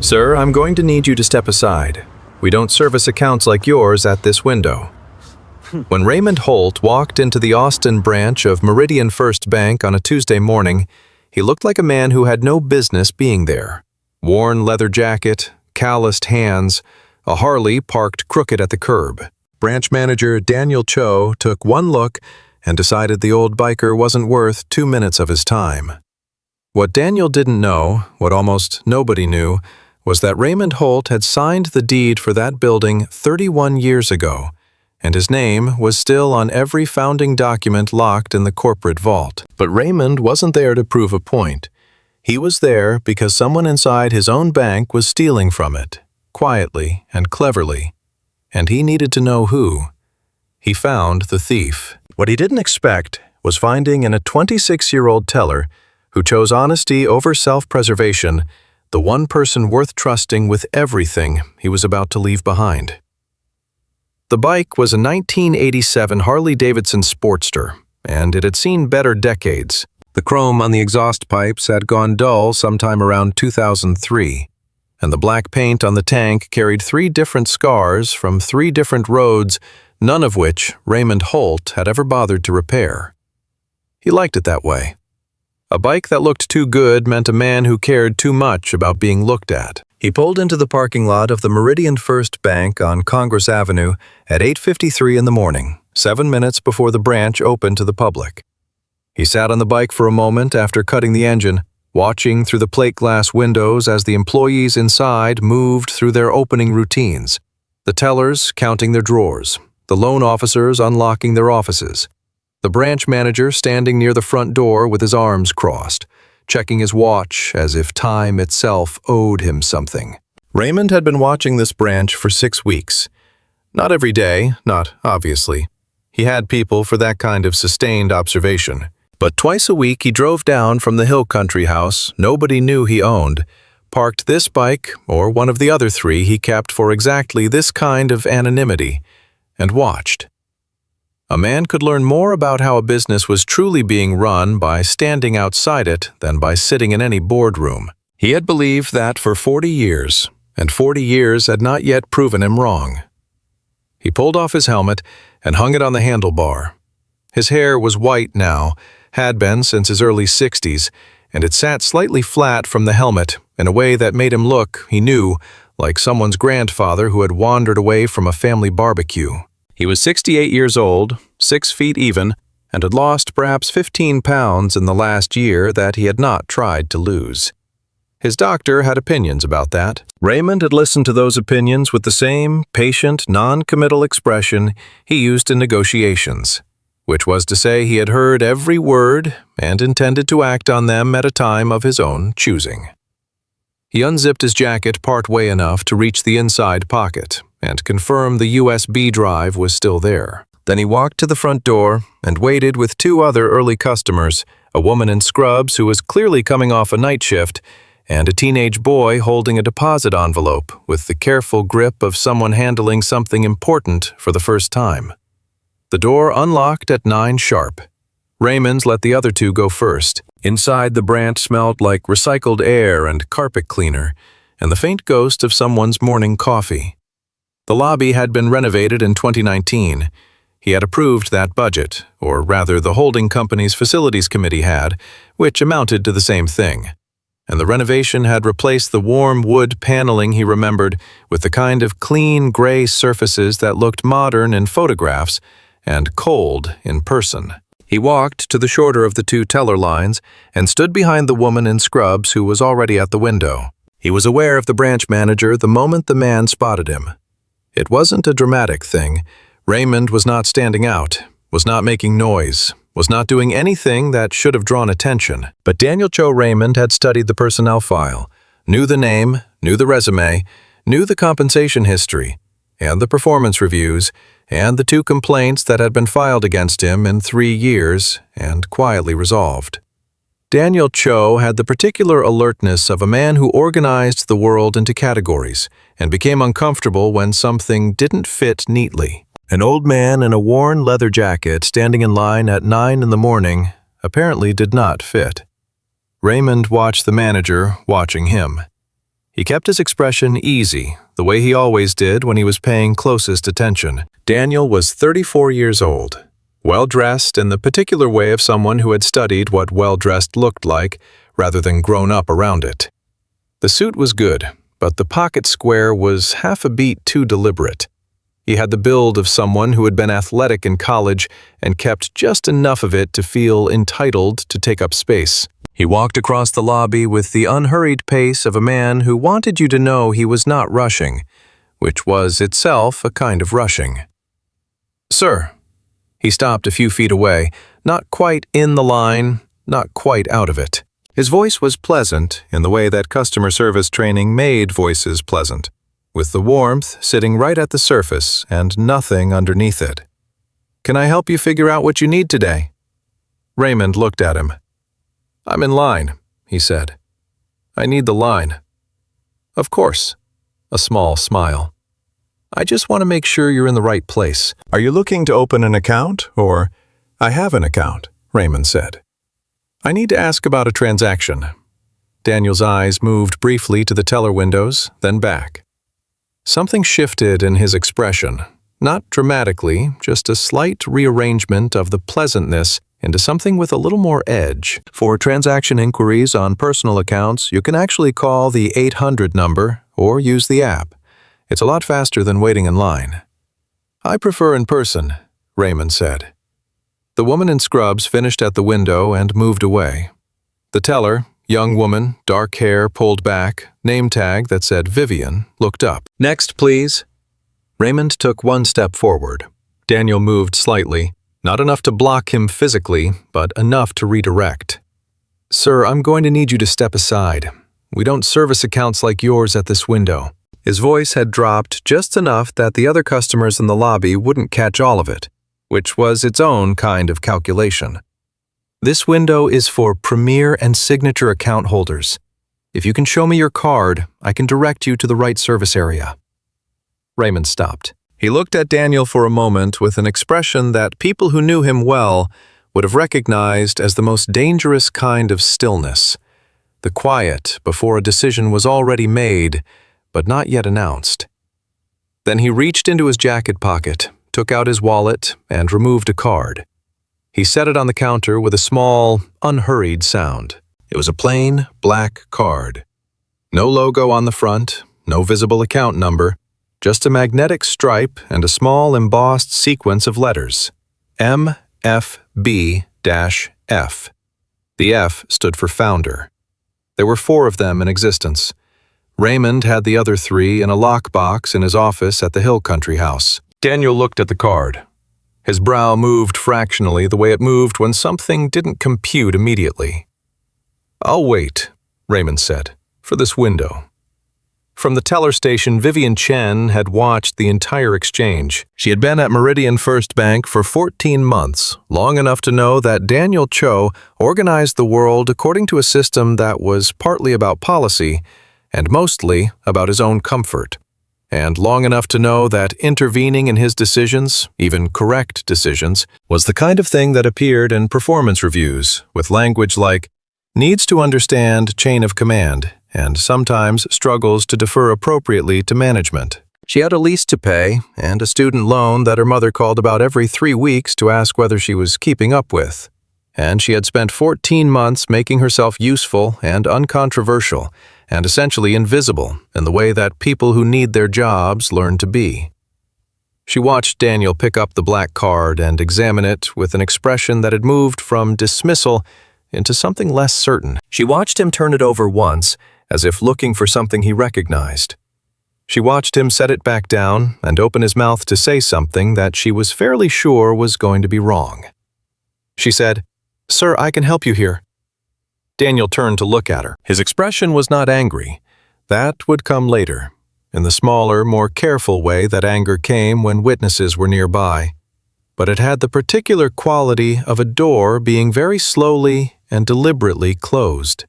"Sir, I'm going to need you to step aside. We don't service accounts like yours at this window." When Raymond Holt walked into the Austin branch of Meridian First Bank on a Tuesday morning, he looked like a man who had no business being there. Worn leather jacket, calloused hands, a Harley parked crooked at the curb. Branch manager Daniel Cho took one look and decided the old biker wasn't worth 2 minutes of his time. What Daniel didn't know, what almost nobody knew, was that Raymond Holt had signed the deed for that building 31 years ago, and his name was still on every founding document locked in the corporate vault. But Raymond wasn't there to prove a point. He was there because someone inside his own bank was stealing from it, quietly and cleverly, and he needed to know who. He found the thief. What he didn't expect was finding in a 26-year-old teller who chose honesty over self-preservation the one person worth trusting with everything he was about to leave behind. The bike was a 1987 Harley-Davidson Sportster, and it had seen better decades. The chrome on the exhaust pipes had gone dull sometime around 2003, and the black paint on the tank carried 3 different scars from 3 different roads, none of which Raymond Holt had ever bothered to repair. He liked it that way. A bike that looked too good meant a man who cared too much about being looked at. He pulled into the parking lot of the Meridian First Bank on Congress Avenue at 8:53 in the morning, 7 minutes before the branch opened to the public. He sat on the bike for a moment after cutting the engine, watching through the plate glass windows as the employees inside moved through their opening routines. The tellers counting their drawers, the loan officers unlocking their offices, the branch manager standing near the front door with his arms crossed, checking his watch as if time itself owed him something. Raymond had been watching this branch for 6 weeks. Not every day, not obviously. He had people for that kind of sustained observation. But twice a week he drove down from the Hill Country house nobody knew he owned, parked this bike or one of the other 3 he kept for exactly this kind of anonymity, and watched. A man could learn more about how a business was truly being run by standing outside it than by sitting in any boardroom. He had believed that for 40 years, and 40 years had not yet proven him wrong. He pulled off his helmet and hung it on the handlebar. His hair was white now, had been since his early 60s, and it sat slightly flat from the helmet in a way that made him look, he knew, like someone's grandfather who had wandered away from a family barbecue. He was 68 years old, 6 feet even, and had lost perhaps 15 pounds in the last year that he had not tried to lose. His doctor had opinions about that. Raymond had listened to those opinions with the same patient, non-committal expression he used in negotiations, which was to say he had heard every word and intended to act on them at a time of his own choosing. He unzipped his jacket part-way enough to reach the inside pocket and confirm the USB drive was still there. Then he walked to the front door and waited with 2 other early customers, a woman in scrubs who was clearly coming off a night shift, and a teenage boy holding a deposit envelope with the careful grip of someone handling something important for the first time. The door unlocked at 9 sharp. Raymond let the other 2 go first. Inside, the branch smelled like recycled air and carpet cleaner, and the faint ghost of someone's morning coffee. The lobby had been renovated in 2019. He had approved that budget, or rather the holding company's facilities committee had, which amounted to the same thing. And the renovation had replaced the warm wood paneling he remembered with the kind of clean gray surfaces that looked modern in photographs and cold in person. He walked to the shorter of the 2 teller lines and stood behind the woman in scrubs who was already at the window. He was aware of the branch manager the moment the man spotted him. It wasn't a dramatic thing. Raymond was not standing out, was not making noise, was not doing anything that should have drawn attention. But Daniel Cho Raymond had studied the personnel file, knew the name, knew the resume, knew the compensation history, and the performance reviews, and the 2 complaints that had been filed against him in 3 years and quietly resolved. Daniel Cho had the particular alertness of a man who organized the world into categories and became uncomfortable when something didn't fit neatly. An old man in a worn leather jacket standing in line at 9 in the morning apparently did not fit. Raymond watched the manager watching him. He kept his expression easy, the way he always did when he was paying closest attention. Daniel was 34 years old, well-dressed in the particular way of someone who had studied what well-dressed looked like rather than grown up around it. The suit was good, but the pocket square was half a beat too deliberate. He had the build of someone who had been athletic in college and kept just enough of it to feel entitled to take up space. He walked across the lobby with the unhurried pace of a man who wanted you to know he was not rushing, which was itself a kind of rushing. "Sir." He stopped a few feet away, not quite in the line, not quite out of it. His voice was pleasant in the way that customer service training made voices pleasant, with the warmth sitting right at the surface and nothing underneath it. "Can I help you figure out what you need today?" Raymond looked at him. "I'm in line," he said. "I need the line." "Of course." A small smile. "I just want to make sure you're in the right place." "Are you looking to open an account, or—" "I have an account," Raymond said. "I need to ask about a transaction." Daniel's eyes moved briefly to the teller windows, then back. Something shifted in his expression, not dramatically, just a slight rearrangement of the pleasantness into something with a little more edge. For transaction inquiries on personal accounts, you can actually call the 800 number or use the app. It's a lot faster than waiting in line. "I prefer in person," Raymond said. The woman in scrubs finished at the window and moved away. The teller, young woman, dark hair pulled back, name tag that said Vivian, looked up. "Next, please." Raymond took one step forward. Daniel moved slightly, not enough to block him physically, but enough to redirect. "Sir, I'm going to need you to step aside. We don't service accounts like yours at this window." His voice had dropped just enough that the other customers in the lobby wouldn't catch all of it, which was its own kind of calculation. "This window is for premier and signature account holders. If you can show me your card, I can direct you to the right service area." Raymond stopped. He looked at Daniel for a moment with an expression that people who knew him well would have recognized as the most dangerous kind of stillness, the quiet before a decision was already made, but not yet announced. Then he reached into his jacket pocket, took out his wallet, and removed a card. He set it on the counter with a small, unhurried sound. It was a plain, black card. No logo on the front, no visible account number, just a magnetic stripe and a small embossed sequence of letters. MFB-F. The F stood for founder. There were 4 of them in existence. Raymond had the other 3 in a lockbox in his office at the Hill Country House. Daniel looked at the card. His brow moved fractionally the way it moved when something didn't compute immediately. "I'll wait," Raymond said, "for this window." From the teller station, Vivian Chen had watched the entire exchange. She had been at Meridian First Bank for 14 months, long enough to know that Daniel Cho organized the world according to a system that was partly about policy and mostly about his own comfort, and long enough to know that intervening in his decisions, even correct decisions, was the kind of thing that appeared in performance reviews with language like, "needs to understand chain of command," and sometimes struggles to defer appropriately to management. She had a lease to pay and a student loan that her mother called about every 3 weeks to ask whether she was keeping up with. And she had spent 14 months making herself useful and uncontroversial and essentially invisible in the way that people who need their jobs learn to be. She watched Daniel pick up the black card and examine it with an expression that had moved from dismissal into something less certain. She watched him turn it over once, as if looking for something he recognized. She watched him set it back down and open his mouth to say something that she was fairly sure was going to be wrong. She said, "Sir, I can help you here." Daniel turned to look at her. His expression was not angry. That would come later, in the smaller, more careful way that anger came when witnesses were nearby. But it had the particular quality of a door being very slowly and deliberately closed.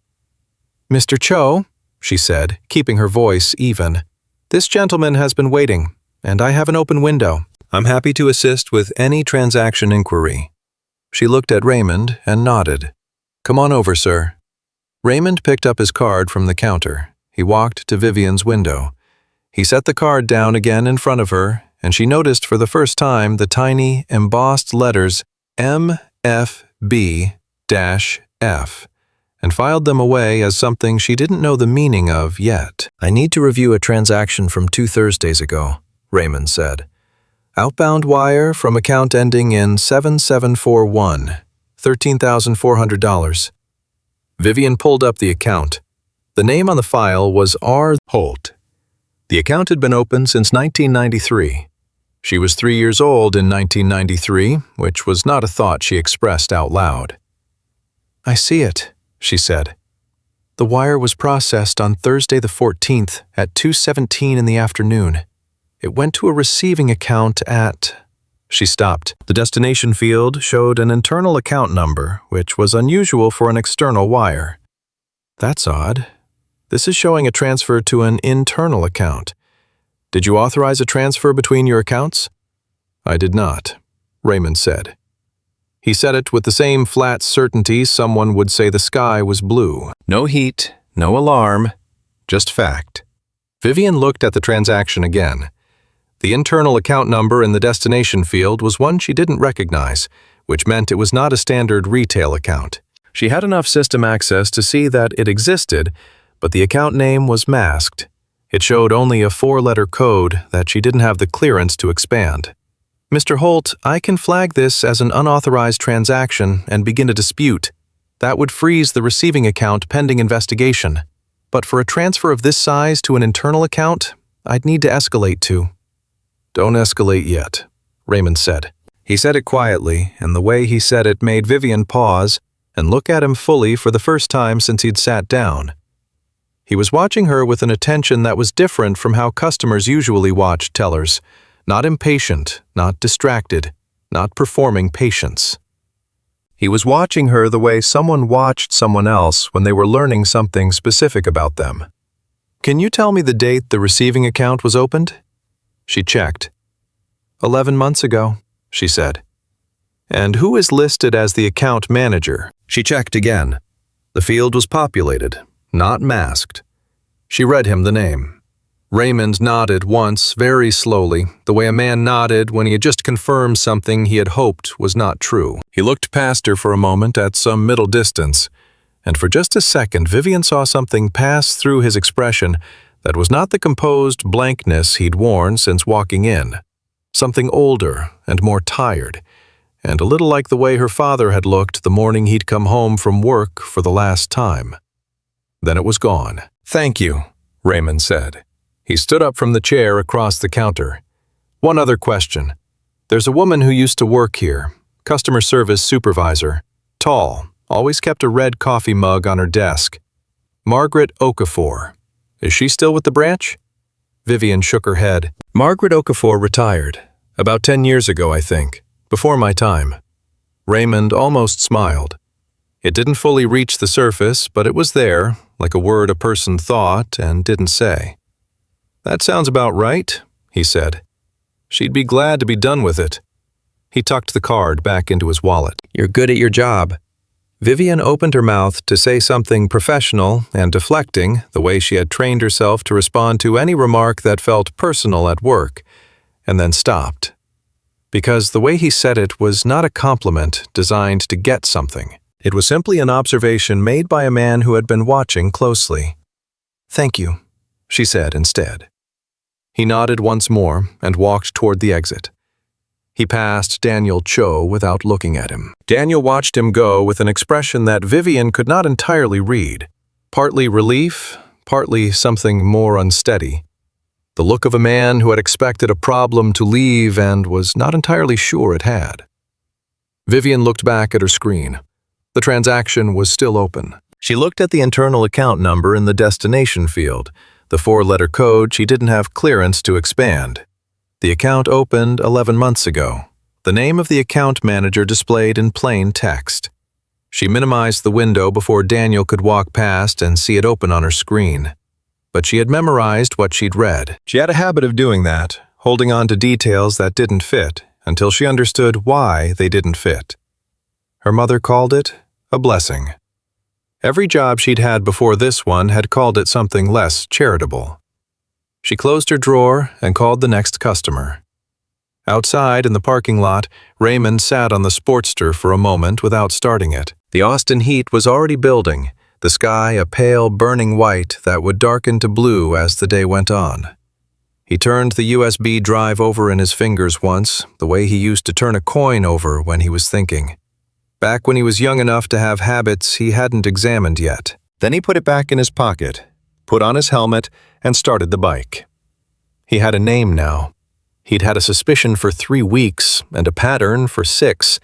"Mr. Cho," she said, keeping her voice even, "this gentleman has been waiting, and I have an open window. I'm happy to assist with any transaction inquiry." She looked at Raymond and nodded. "Come on over, sir." Raymond picked up his card from the counter. He walked to Vivian's window. He set the card down again in front of her, and she noticed for the first time the tiny, embossed letters MFB-F, and filed them away as something she didn't know the meaning of yet. "I need to review a transaction from 2 Thursdays ago," Raymond said. "Outbound wire from account ending in 7741, $13,400. Vivian pulled up the account. The name on the file was R. Holt. The account had been open since 1993. She was 3 years old in 1993, which was not a thought she expressed out loud. "I see it," she said. "The wire was processed on Thursday the 14th at 2:17 in the afternoon. It went to a receiving account at..." She stopped. The destination field showed an internal account number, which was unusual for an external wire. "That's odd. This is showing a transfer to an internal account. Did you authorize a transfer between your accounts?" "I did not," Raymond said. He said it with the same flat certainty someone would say the sky was blue. No heat, no alarm, just fact. Vivian looked at the transaction again. The internal account number in the destination field was one she didn't recognize, which meant it was not a standard retail account. She had enough system access to see that it existed, but the account name was masked. It showed only a 4-letter code that she didn't have the clearance to expand. "Mr. Holt, I can flag this as an unauthorized transaction and begin a dispute. That would freeze the receiving account pending investigation. But for a transfer of this size to an internal account, I'd need to escalate to." "Don't escalate yet," Raymond said. He said it quietly, and the way he said it made Vivian pause and look at him fully for the first time since he'd sat down. He was watching her with an attention that was different from how customers usually watch tellers. Not impatient, not distracted, not performing patience. He was watching her the way someone watched someone else when they were learning something specific about them. "Can you tell me the date the receiving account was opened?" She checked. 11 months ago, she said. "And who is listed as the account manager?" She checked again. The field was populated, not masked. She read him the name. Raymond nodded once, very slowly, the way a man nodded when he had just confirmed something he had hoped was not true. He looked past her for a moment at some middle distance, and for just a second Vivian saw something pass through his expression that was not the composed blankness he'd worn since walking in. Something older and more tired, and a little like the way her father had looked the morning he'd come home from work for the last time. Then it was gone. "Thank you," Raymond said. He stood up from the chair across the counter. "One other question. There's a woman who used to work here, customer service supervisor, tall, always kept a red coffee mug on her desk. Margaret Okafor. Is she still with the branch?" Vivian shook her head. "Margaret Okafor retired. About 10 years ago, I think. Before my time." Raymond almost smiled. It didn't fully reach the surface, but it was there, like a word a person thought and didn't say. "That sounds about right," he said. "She'd be glad to be done with it." He tucked the card back into his wallet. "You're good at your job." Vivian opened her mouth to say something professional and deflecting, the way she had trained herself to respond to any remark that felt personal at work, and then stopped. Because the way he said it was not a compliment designed to get something. It was simply an observation made by a man who had been watching closely. "Thank you," she said instead. He nodded once more and walked toward the exit. He passed Daniel Cho without looking at him. Daniel watched him go with an expression that Vivian could not entirely read. Partly relief, partly something more unsteady. The look of a man who had expected a problem to leave and was not entirely sure it had. Vivian looked back at her screen. The transaction was still open. She looked at the internal account number in the destination field, the 4-letter code she didn't have clearance to expand. The account opened 11 months ago. The name of the account manager displayed in plain text. She minimized the window before Daniel could walk past and see it open on her screen. But she had memorized what she'd read. She had a habit of doing that, holding on to details that didn't fit until she understood why they didn't fit. Her mother called it a blessing. Every job she'd had before this one had called it something less charitable. She closed her drawer and called the next customer. Outside in the parking lot, Raymond sat on the Sportster for a moment without starting it. The Austin heat was already building, the sky a pale, burning white that would darken to blue as the day went on. He turned the USB drive over in his fingers once, the way he used to turn a coin over when he was thinking. Back when he was young enough to have habits he hadn't examined yet. Then he put it back in his pocket, put on his helmet, and started the bike. He had a name now. He'd had a suspicion for 3 weeks and a pattern for 6,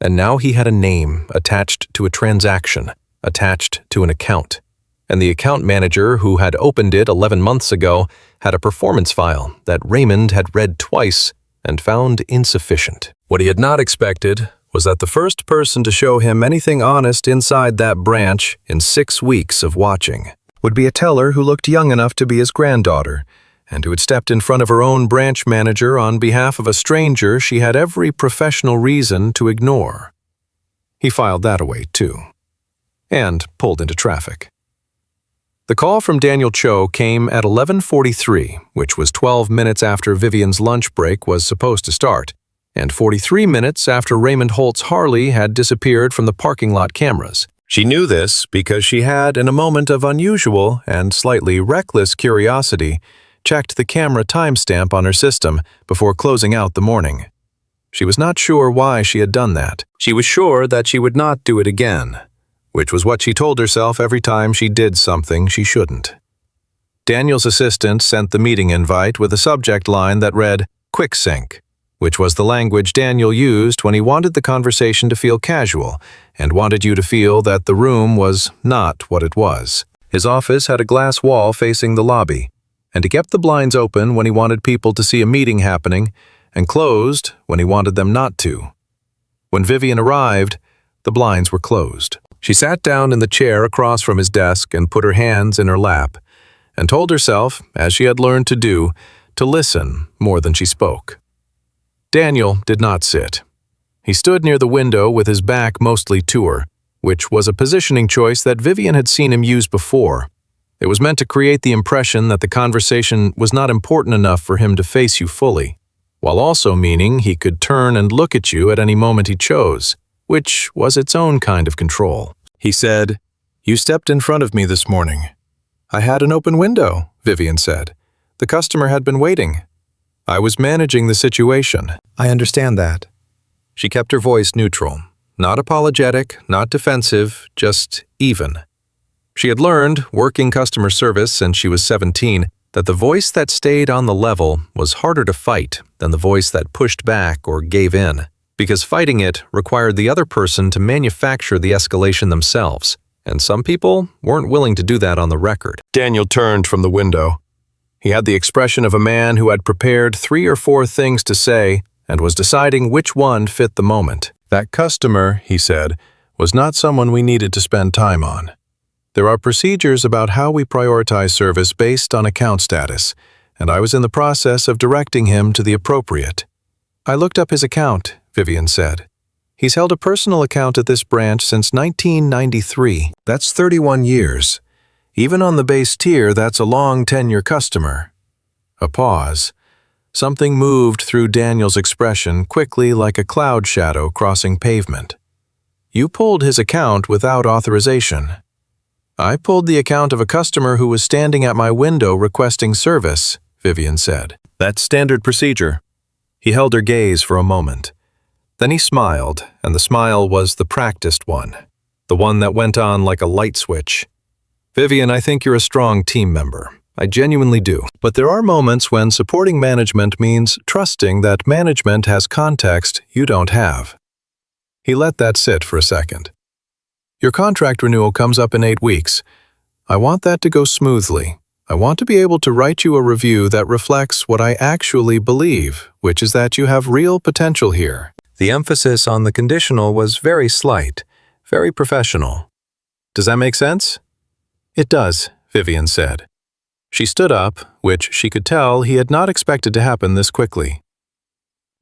and now he had a name attached to a transaction, attached to an account. And the account manager who had opened it 11 months ago had a performance file that Raymond had read twice and found insufficient. What he had not expected was that the first person to show him anything honest inside that branch in 6 weeks of watching would be a teller who looked young enough to be his granddaughter, and who had stepped in front of her own branch manager on behalf of a stranger she had every professional reason to ignore. He filed that away, too, and pulled into traffic. The call from Daniel Cho came at 11:43, which was 12 minutes after Vivian's lunch break was supposed to start, and 43 minutes after Raymond Holt's Harley had disappeared from the parking lot cameras. She knew this because she had, in a moment of unusual and slightly reckless curiosity, checked the camera timestamp on her system before closing out the morning. She was not sure why she had done that. She was sure that she would not do it again, which was what she told herself every time she did something she shouldn't. Daniel's assistant sent the meeting invite with a subject line that read, "Quick Sync," which was the language Daniel used when he wanted the conversation to feel casual and wanted you to feel that the room was not what it was. His office had a glass wall facing the lobby, and he kept the blinds open when he wanted people to see a meeting happening and closed when he wanted them not to. When Vivian arrived, the blinds were closed. She sat down in the chair across from his desk and put her hands in her lap and told herself, as she had learned to do, to listen more than she spoke. Daniel did not sit. He stood near the window with his back mostly to her, which was a positioning choice that Vivian had seen him use before. It was meant to create the impression that the conversation was not important enough for him to face you fully, while also meaning he could turn and look at you at any moment he chose, which was its own kind of control. He said, "You stepped in front of me this morning." "I had an open window," Vivian said. "The customer had been waiting. I was managing the situation." "I understand that." She kept her voice neutral, not apologetic, not defensive, just even. She had learned, working customer service since she was 17, that the voice that stayed on the level was harder to fight than the voice that pushed back or gave in, because fighting it required the other person to manufacture the escalation themselves, and some people weren't willing to do that on the record. Daniel turned from the window. He had the expression of a man who had prepared 3 or 4 things to say and was deciding which one fit the moment. "That customer," he said, "was not someone we needed to spend time on. There are procedures about how we prioritize service based on account status, and I was in the process of directing him to the appropriate." "I looked up his account," Vivian said. "He's held a personal account at this branch since 1993. That's 31 years. Even on the base tier, that's a long tenure customer." A pause. Something moved through Daniel's expression quickly like a cloud shadow crossing pavement. "You pulled his account without authorization." "I pulled the account of a customer who was standing at my window requesting service," Vivian said. "That's standard procedure." He held her gaze for a moment. Then he smiled, and the smile was the practiced one, the one that went on like a light switch. "Vivian, I think you're a strong team member. I genuinely do. But there are moments when supporting management means trusting that management has context you don't have." He let that sit for a second. "Your contract renewal comes up in 8 weeks. I want that to go smoothly. I want to be able to write you a review that reflects what I actually believe, which is that you have real potential here." The emphasis on the conditional was very slight, very professional. "Does that make sense?" "It does," Vivian said. She stood up, which she could tell he had not expected to happen this quickly.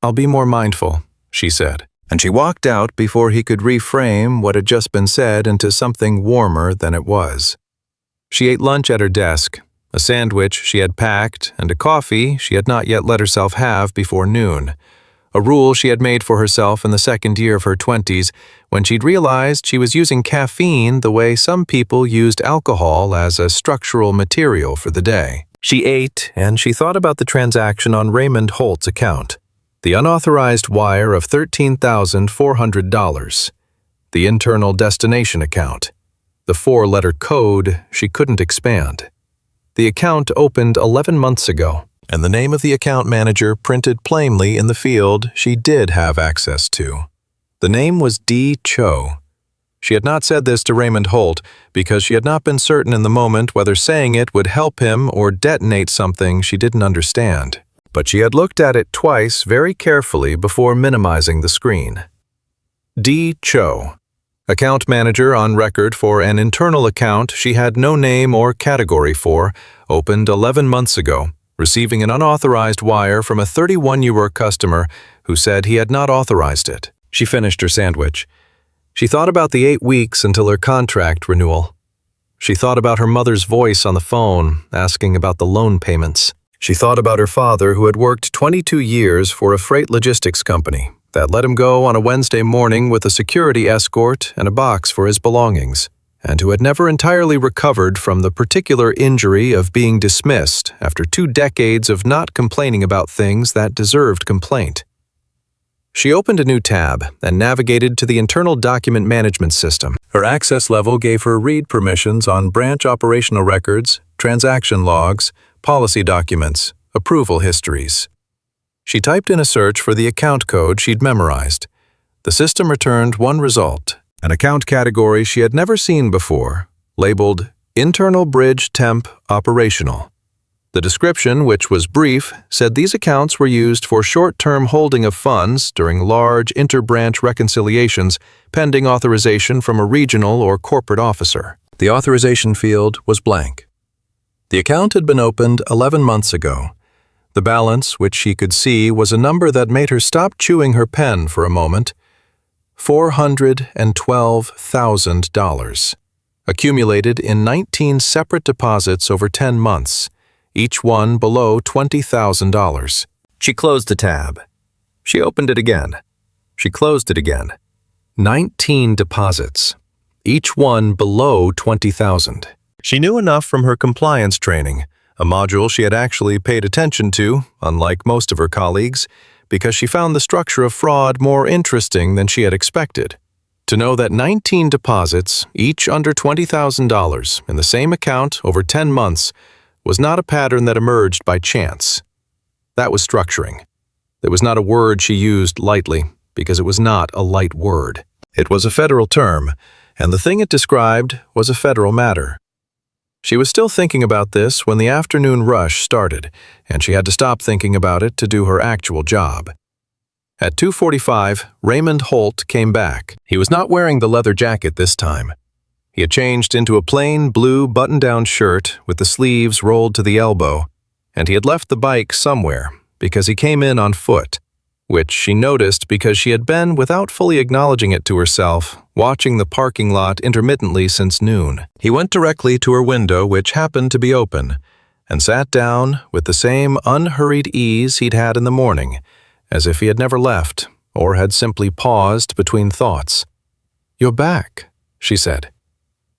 "I'll be more mindful," she said. and she walked out before he could reframe what had just been said into something warmer than it was. She ate lunch at her desk, a sandwich she had packed, and a coffee she had not yet let herself have before noon, a rule she had made for herself in the second year of her 20s when she'd realized she was using caffeine the way some people used alcohol as a structural material for the day. She ate, and she thought about the transaction on Raymond Holt's account, the unauthorized wire of $13,400, the internal destination account, the 4-letter code she couldn't expand. The account opened 11 months ago, and the name of the account manager printed plainly in the field she did have access to. The name was D. Cho. She had not said this to Raymond Holt because she had not been certain in the moment whether saying it would help him or detonate something she didn't understand. But she had looked at it twice very carefully before minimizing the screen. D. Cho, account manager on record for an internal account she had no name or category for, opened 11 months ago, receiving an unauthorized wire from a 31-year customer who said he had not authorized it. She finished her sandwich. She thought about the 8 weeks until her contract renewal. She thought about her mother's voice on the phone, asking about the loan payments. She thought about her father who had worked 22 years for a freight logistics company that let him go on a Wednesday morning with a security escort and a box for his belongings, and who had never entirely recovered from the particular injury of being dismissed after 2 decades of not complaining about things that deserved complaint. She opened a new tab and navigated to the internal document management system. Her access level gave her read permissions on branch operational records, transaction logs, policy documents, approval histories. She typed in a search for the account code she'd memorized. The system returned one result, an account category she had never seen before, labeled Internal Bridge Temp Operational. The description, which was brief, said these accounts were used for short-term holding of funds during large inter-branch reconciliations pending authorization from a regional or corporate officer. The authorization field was blank. The account had been opened 11 months ago. The balance, which she could see, was a number that made her stop chewing her pen for a moment. $412,000, accumulated in 19 separate deposits over 10 months, each one below $20,000. She closed the tab. She opened it again. She closed it again. 19 deposits, each one below $20,000. She knew enough from her compliance training, a module she had actually paid attention to, unlike most of her colleagues, because she found the structure of fraud more interesting than she had expected. To know that 19 deposits, each under $20,000, in the same account over 10 months, was not a pattern that emerged by chance. That was structuring. It was not a word she used lightly, because it was not a light word. It was a federal term, and the thing it described was a federal matter. She was still thinking about this when the afternoon rush started, and she had to stop thinking about it to do her actual job. At 2:45, Raymond Holt came back. He was not wearing the leather jacket this time. He had changed into a plain blue button-down shirt with the sleeves rolled to the elbow, and he had left the bike somewhere because he came in on foot, which she noticed because she had been, without fully acknowledging it to herself, watching the parking lot intermittently since noon. He went directly to her window, which happened to be open, and sat down with the same unhurried ease he'd had in the morning, as if he had never left or had simply paused between thoughts. "You're back," she said.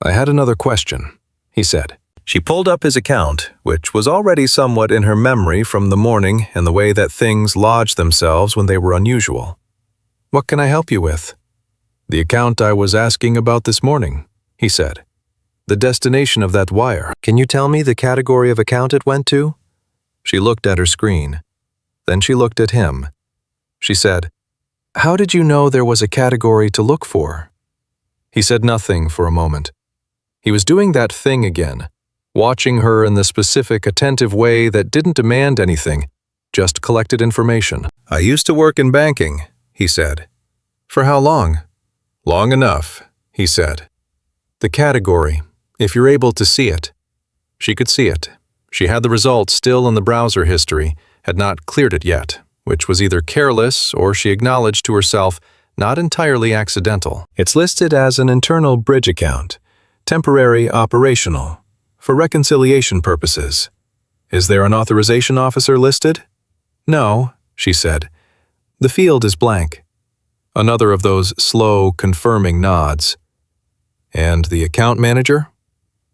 "I had another question," he said. She pulled up his account, which was already somewhat in her memory from the morning and the way that things lodged themselves when they were unusual. "What can I help you with?" "The account I was asking about this morning," he said. "The destination of that wire. Can you tell me the category of account it went to?" She looked at her screen. Then she looked at him. She said, "How did you know there was a category to look for?" He said nothing for a moment. He was doing that thing again, watching her in the specific, attentive way that didn't demand anything, just collected information. "I used to work in banking," he said. "For how long?" "Long enough," he said. "The category, if you're able to see it." She could see it. She had the result still in the browser history, had not cleared it yet, which was either careless or, she acknowledged to herself, not entirely accidental. It's listed as an internal bridge account, temporary operational, for reconciliation purposes. Is there an authorization officer listed? No, she said. The field is blank. Another of those slow, confirming nods. And the account manager?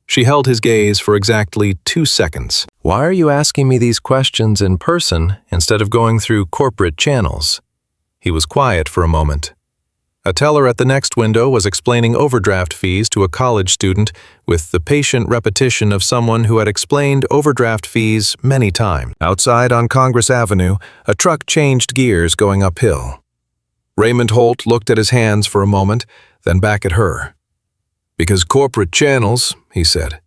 She held his gaze for exactly 2 seconds. Why are you asking me these questions in person instead of going through corporate channels? He was quiet for a moment. A teller at the next window was explaining overdraft fees to a college student with the patient repetition of someone who had explained overdraft fees many times. Outside on Congress Avenue, a truck changed gears going uphill. Raymond Holt looked at his hands for a moment, then back at her. Because corporate channels, he said,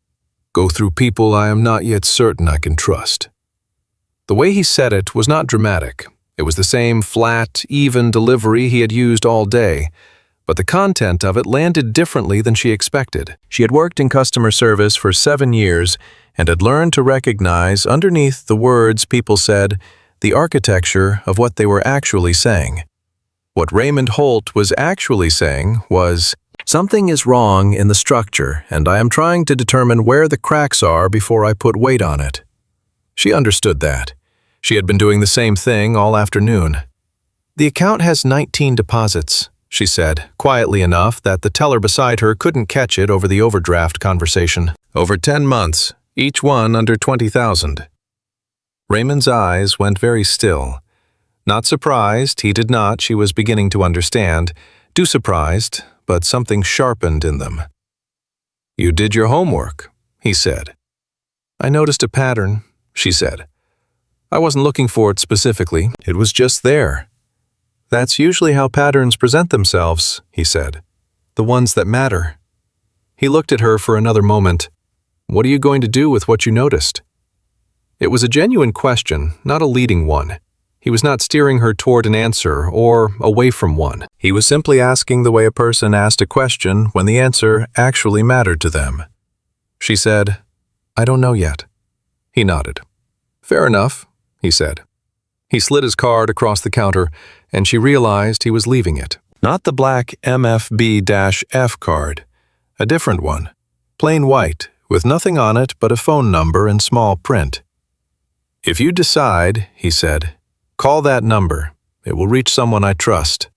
go through people I am not yet certain I can trust. The way he said it was not dramatic. It was the same flat, even delivery he had used all day, but the content of it landed differently than she expected. She had worked in customer service for 7 years and had learned to recognize underneath the words people said the architecture of what they were actually saying. What Raymond Holt was actually saying was, "Something is wrong in the structure, and I am trying to determine where the cracks are before I put weight on it." She understood that. She had been doing the same thing all afternoon. "The account has 19 deposits," she said, quietly enough that the teller beside her couldn't catch it over the overdraft conversation. "Over 10 months, each one under 20,000. Raymond's eyes went very still. Not surprised, he did not, she was beginning to understand. Too surprised, but something sharpened in them. "You did your homework," he said. "I noticed a pattern," she said. "I wasn't looking for it specifically, it was just there." "That's usually how patterns present themselves," he said. "The ones that matter." He looked at her for another moment. "What are you going to do with what you noticed?" It was a genuine question, not a leading one. He was not steering her toward an answer or away from one. He was simply asking the way a person asked a question when the answer actually mattered to them. She said, "I don't know yet." He nodded. "Fair enough," he said. He slid his card across the counter, and she realized he was leaving it. Not the black MFB-F card, a different one, plain white, with nothing on it but a phone number in small print. "If you decide," he said, "call that number. It will reach someone I trust."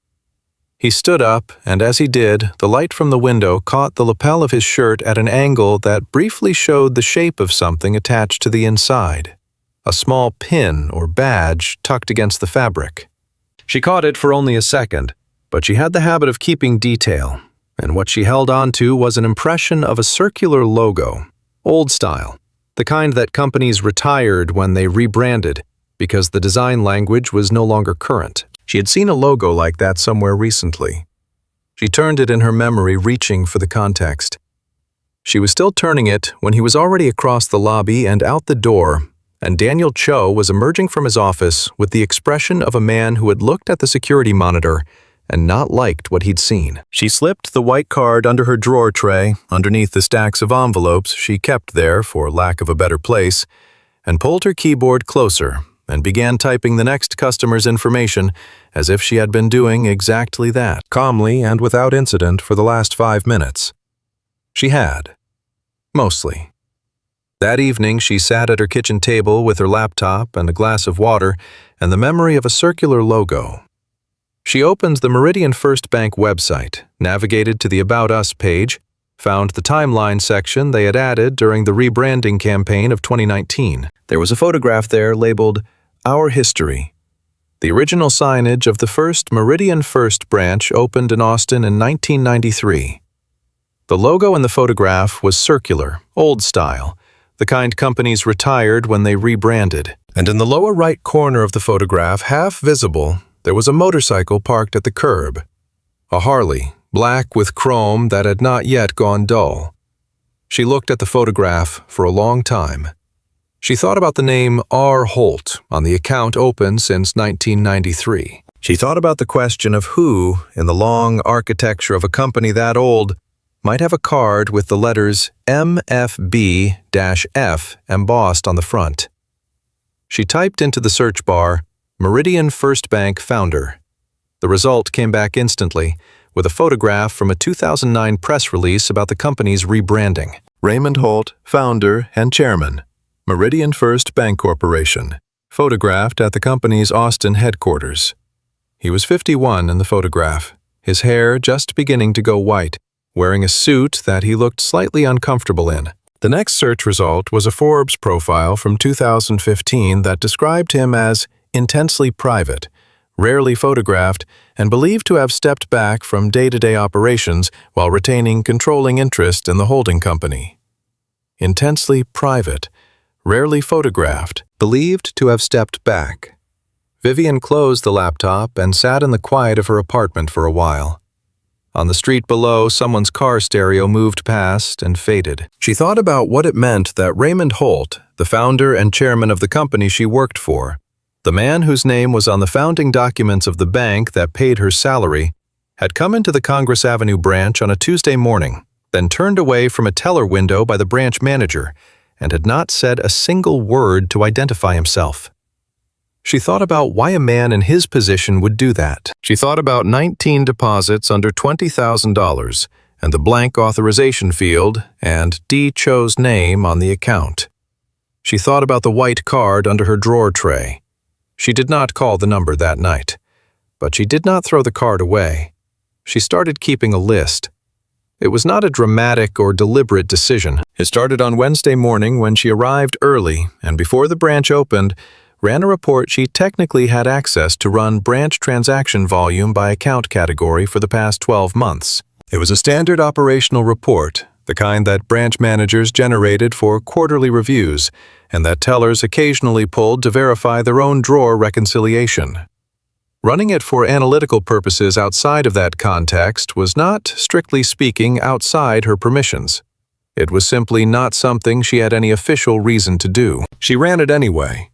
He stood up, and as he did, the light from the window caught the lapel of his shirt at an angle that briefly showed the shape of something attached to the inside. A small pin or badge tucked against the fabric. She caught it for only a second, but she had the habit of keeping detail, and what she held on to was an impression of a circular logo, old style, the kind that companies retired when they rebranded, because the design language was no longer current. She had seen a logo like that somewhere recently. She turned it in her memory, reaching for the context. She was still turning it when he was already across the lobby and out the door, and Daniel Cho was emerging from his office with the expression of a man who had looked at the security monitor and not liked what he'd seen. She slipped the white card under her drawer tray, underneath the stacks of envelopes she kept there for lack of a better place, and pulled her keyboard closer and began typing the next customer's information as if she had been doing exactly that, calmly and without incident for the last 5 minutes. She had. Mostly. That evening she sat at her kitchen table with her laptop and a glass of water and the memory of a circular logo. She opened the Meridian First Bank website, navigated to the About Us page, found the timeline section they had added during the rebranding campaign of 2019. There was a photograph there labeled Our History. The original signage of the first Meridian First branch opened in Austin in 1993. The logo in the photograph was circular, old style, the kind companies retired when they rebranded. And in the lower right corner of the photograph, half visible, there was a motorcycle parked at the curb. A Harley, black with chrome that had not yet gone dull. She looked at the photograph for a long time. She thought about the name R. Holt on the account open since 1993. She thought about the question of who, in the long architecture of a company that old, might have a card with the letters MFB-F embossed on the front. She typed into the search bar, Meridian First Bank Founder. The result came back instantly, with a photograph from a 2009 press release about the company's rebranding. Raymond Holt, founder and chairman, Meridian First Bank Corporation, photographed at the company's Austin headquarters. He was 51 in the photograph, his hair just beginning to go white, wearing a suit that he looked slightly uncomfortable in. The next search result was a Forbes profile from 2015 that described him as intensely private, rarely photographed, and believed to have stepped back from day-to-day operations while retaining controlling interest in the holding company. Intensely private, rarely photographed, believed to have stepped back. Vivian closed the laptop and sat in the quiet of her apartment for a while. On the street below, someone's car stereo moved past and faded. She thought about what it meant that Raymond Holt, the founder and chairman of the company she worked for, the man whose name was on the founding documents of the bank that paid her salary, had come into the Congress Avenue branch on a Tuesday morning, then turned away from a teller window by the branch manager, and had not said a single word to identify himself. She thought about why a man in his position would do that. She thought about 19 deposits under $20,000 and the blank authorization field and D. Cho's name on the account. She thought about the white card under her drawer tray. She did not call the number that night, but she did not throw the card away. She started keeping a list. It was not a dramatic or deliberate decision. It started on Wednesday morning when she arrived early and before the branch opened, ran a report she technically had access to run branch transaction volume by account category for the past 12 months. It was a standard operational report, the kind that branch managers generated for quarterly reviews and that tellers occasionally pulled to verify their own drawer reconciliation. Running it for analytical purposes outside of that context was not, strictly speaking, outside her permissions. It was simply not something she had any official reason to do. She ran it anyway.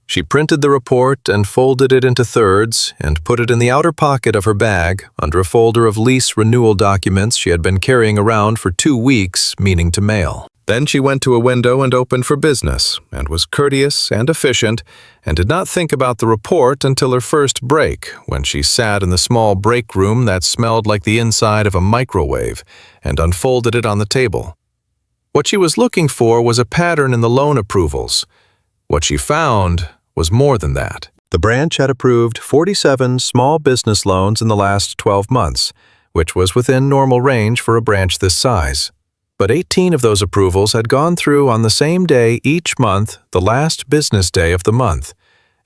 She printed the report and folded it into thirds and put it in the outer pocket of her bag under a folder of lease renewal documents she had been carrying around for 2 weeks, meaning to mail. Then she went to a window and opened for business and was courteous and efficient and did not think about the report until her first break when she sat in the small break room that smelled like the inside of a microwave and unfolded it on the table. What she was looking for was a pattern in the loan approvals. What she found was more than that. The branch had approved 47 small business loans in the last 12 months, which was within normal range for a branch this size. But 18 of those approvals had gone through on the same day each month, the last business day of the month,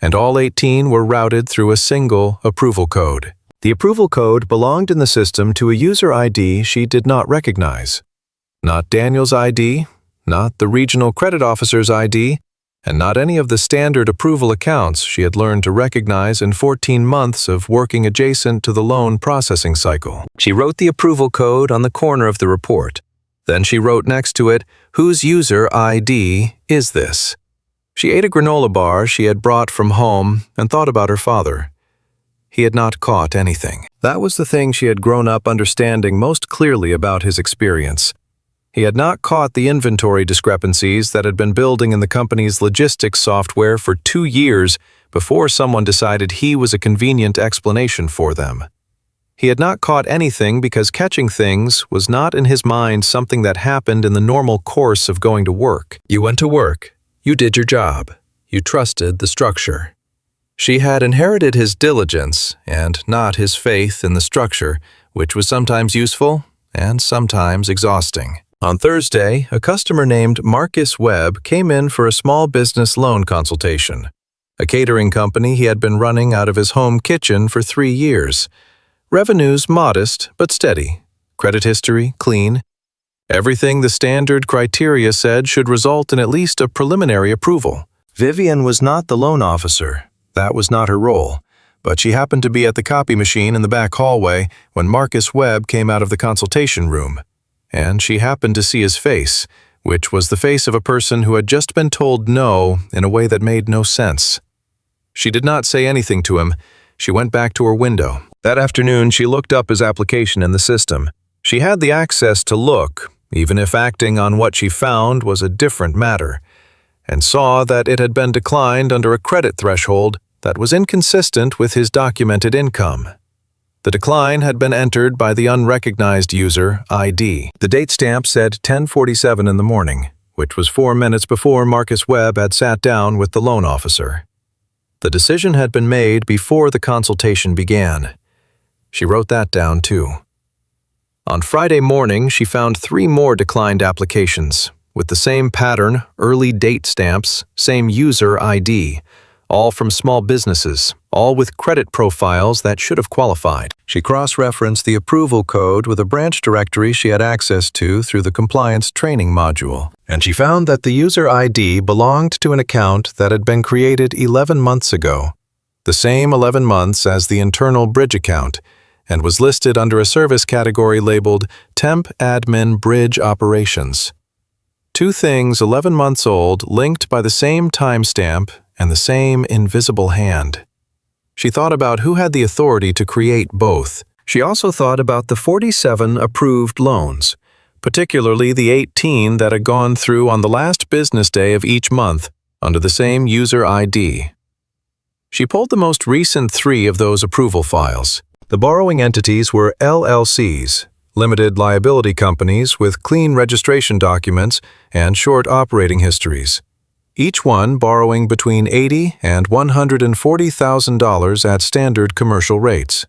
and all 18 were routed through a single approval code. The approval code belonged in the system to a user ID she did not recognize. Not Daniel's ID, not the regional credit officer's ID, and not any of the standard approval accounts she had learned to recognize in 14 months of working adjacent to the loan processing cycle. She wrote the approval code on the corner of the report. Then she wrote next to it, "Whose user ID is this?" She ate a granola bar she had brought from home and thought about her father. He had not caught anything. That was the thing she had grown up understanding most clearly about his experience. He had not caught the inventory discrepancies that had been building in the company's logistics software for 2 years before someone decided he was a convenient explanation for them. He had not caught anything because catching things was not in his mind something that happened in the normal course of going to work. You went to work. You did your job. You trusted the structure. She had inherited his diligence and not his faith in the structure, which was sometimes useful and sometimes exhausting. On Thursday, a customer named Marcus Webb came in for a small business loan consultation, a catering company he had been running out of his home kitchen for 3 years. Revenues modest but steady, credit history clean. Everything the standard criteria said should result in at least a preliminary approval. Vivian was not the loan officer. That was not her role, but she happened to be at the copy machine in the back hallway when Marcus Webb came out of the consultation room. And she happened to see his face, which was the face of a person who had just been told no in a way that made no sense. She did not say anything to him. She went back to her window. That afternoon, she looked up his application in the system. She had the access to look, even if acting on what she found was a different matter, and saw that it had been declined under a credit threshold that was inconsistent with his documented income. The decline had been entered by the unrecognized user ID. The date stamp said 10:47 in the morning, which was 4 minutes before Marcus Webb had sat down with the loan officer. The decision had been made before the consultation began. She wrote that down too. On Friday morning, she found 3 more declined applications, with the same pattern, early date stamps, same user ID, all from small businesses, all with credit profiles that should have qualified. She cross-referenced the approval code with a branch directory she had access to through the compliance training module, and she found that the user ID belonged to an account that had been created 11 months ago, the same 11 months as the internal bridge account, and was listed under a service category labeled Temp Admin Bridge Operations. 2 things 11 months old, linked by the same timestamp and the same invisible hand. She thought about who had the authority to create both. She also thought about the 47 approved loans, particularly the 18 that had gone through on the last business day of each month under the same user ID. She pulled the most recent 3 of those approval files. The borrowing entities were LLCs, limited liability companies with clean registration documents and short operating histories, each one borrowing between $80,000 and $140,000 at standard commercial rates.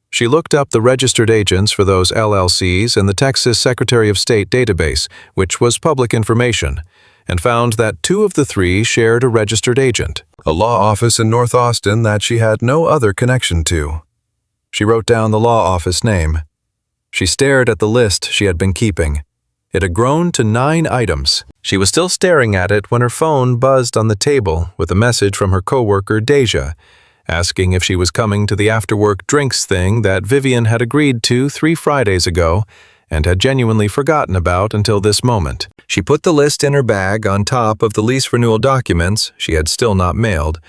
She looked up the registered agents for those LLCs in the Texas Secretary of State database, which was public information, and found that 2 of the 3 shared a registered agent, a law office in North Austin that she had no other connection to. She wrote down the law office name. She stared at the list she had been keeping. It had grown to 9 items. She was still staring at it when her phone buzzed on the table with a message from her coworker Deja, asking if she was coming to the after-work drinks thing that Vivian had agreed to 3 Fridays ago and had genuinely forgotten about until this moment. She put the list in her bag on top of the lease renewal documents she had still not mailed,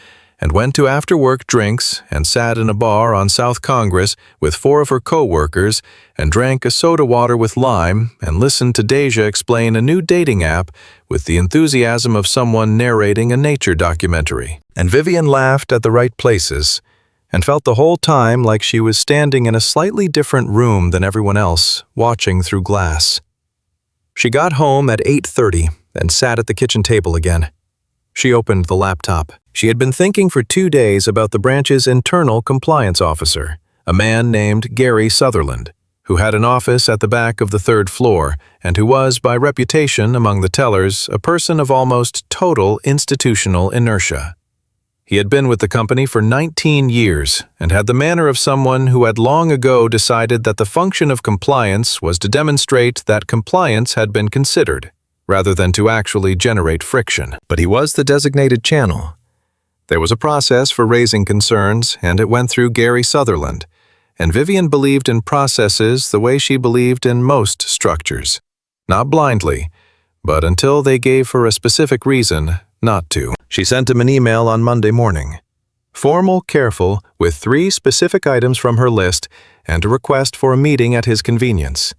and went to after-work drinks and sat in a bar on South Congress with 4 of her co-workers and drank a soda water with lime and listened to Deja explain a new dating app with the enthusiasm of someone narrating a nature documentary. And Vivian laughed at the right places and felt the whole time like she was standing in a slightly different room than everyone else, watching through glass. She got home at 8:30 and sat at the kitchen table again. She opened the laptop. She had been thinking for 2 days about the branch's internal compliance officer, a man named Gary Sutherland, who had an office at the back of the 3rd floor and who was, by reputation among the tellers, a person of almost total institutional inertia. He had been with the company for 19 years and had the manner of someone who had long ago decided that the function of compliance was to demonstrate that compliance had been considered, rather than to actually generate friction. But he was the designated channel. There was a process for raising concerns, and it went through Gary Sutherland, and Vivian believed in processes the way she believed in most structures. Not blindly, but until they gave her a specific reason not to. She sent him an email on Monday morning. Formal, careful, with 3 specific items from her list and a request for a meeting at his convenience.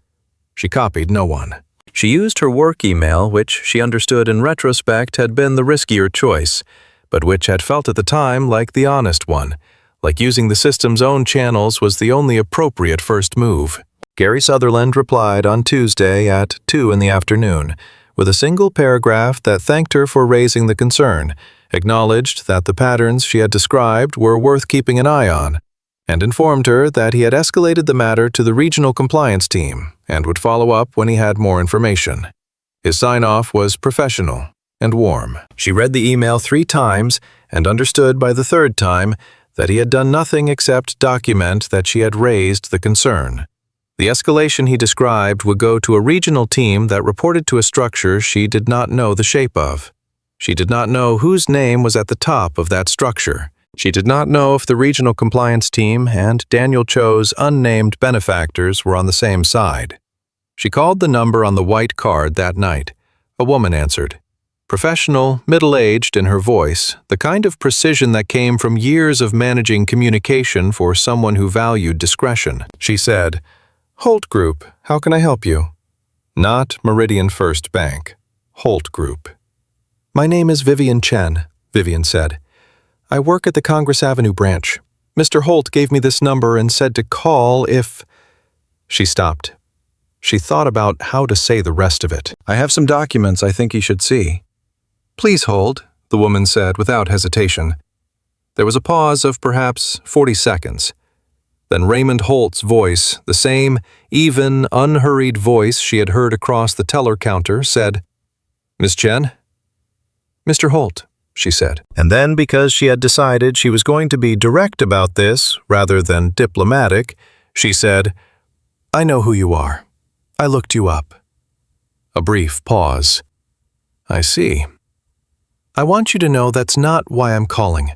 She copied no one. She used her work email, which she understood in retrospect had been the riskier choice, but which had felt at the time like the honest one, like using the system's own channels was the only appropriate first move. Gary Sutherland replied on Tuesday at 2 in the afternoon, with a single paragraph that thanked her for raising the concern, acknowledged that the patterns she had described were worth keeping an eye on, and informed her that he had escalated the matter to the regional compliance team and would follow up when he had more information. His sign-off was professional and warm. She read the email 3 times and understood by the 3rd time that he had done nothing except document that she had raised the concern. The escalation he described would go to a regional team that reported to a structure she did not know the shape of. She did not know whose name was at the top of that structure. She did not know if the regional compliance team and Daniel Cho's unnamed benefactors were on the same side. She called the number on the white card that night. A woman answered. Professional, middle-aged in her voice, the kind of precision that came from years of managing communication for someone who valued discretion. She said, "Holt Group, how can I help you?" Not Meridian First Bank. Holt Group. "My name is Vivian Chen," Vivian said. "I work at the Congress Avenue branch. Mr. Holt gave me this number and said to call if—" She stopped. She thought about how to say the rest of it. "I have some documents I think you should see." "Please hold," the woman said without hesitation. There was a pause of perhaps 40 seconds. Then Raymond Holt's voice, the same even, unhurried voice she had heard across the teller counter, said, "Miss Chen?" "Mr. Holt," she said. And then, because she had decided she was going to be direct about this rather than diplomatic, she said, "I know who you are. I looked you up." A brief pause. "I see. I want you to know that's not why I'm calling.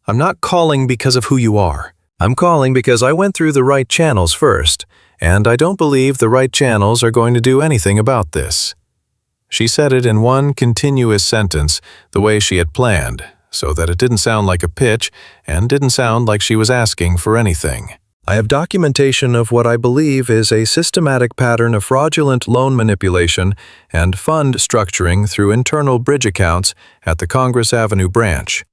I'm not calling because of who you are. I'm calling because I went through the right channels first, and I don't believe the right channels are going to do anything about this." She said it in one continuous sentence, the way she had planned, so that it didn't sound like a pitch and didn't sound like she was asking for anything. "I have documentation of what I believe is a systematic pattern of fraudulent loan manipulation and fund structuring through internal bridge accounts at the Congress Avenue branch.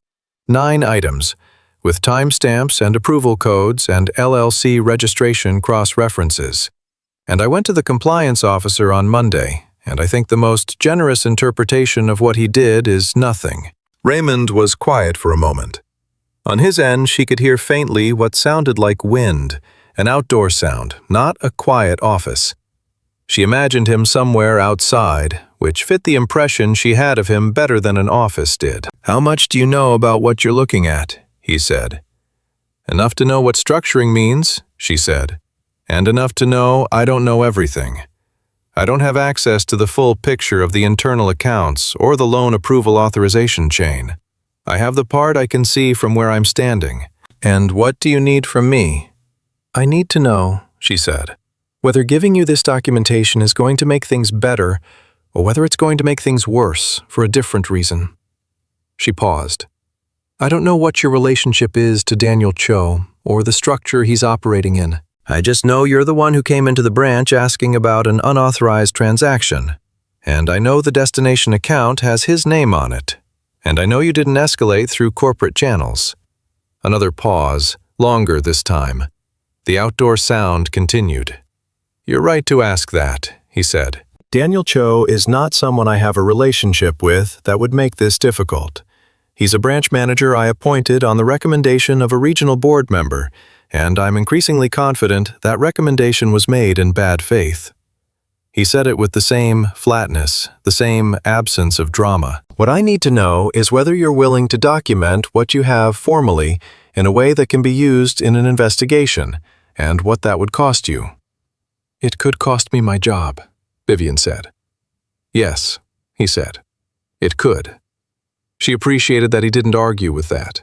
9 items, with timestamps and approval codes and LLC registration cross-references. And I went to the compliance officer on Monday, and I think the most generous interpretation of what he did is nothing." Raymond was quiet for a moment. On his end, she could hear faintly what sounded like wind, an outdoor sound, not a quiet office. She imagined him somewhere outside, which fit the impression she had of him better than an office did. "How much do you know about what you're looking at?" he said. "Enough to know what structuring means," she said, "and enough to know I don't know everything. I don't have access to the full picture of the internal accounts or the loan approval authorization chain. I have the part I can see from where I'm standing. And what do you need from me?" "I need to know," she said, "whether giving you this documentation is going to make things better or whether it's going to make things worse for a different reason." She paused. "I don't know what your relationship is to Daniel Cho or the structure he's operating in. I just know you're the one who came into the branch asking about an unauthorized transaction. And I know the destination account has his name on it. And I know you didn't escalate through corporate channels." Another pause, longer this time. The outdoor sound continued. "You're right to ask that," he said. "Daniel Cho is not someone I have a relationship with that would make this difficult. He's a branch manager I appointed on the recommendation of a regional board member, and I'm increasingly confident that recommendation was made in bad faith." He said it with the same flatness, the same absence of drama. "What I need to know is whether you're willing to document what you have formally in a way that can be used in an investigation, and what that would cost you." "It could cost me my job," Vivian said. "Yes," he said. "It could." She appreciated that he didn't argue with that.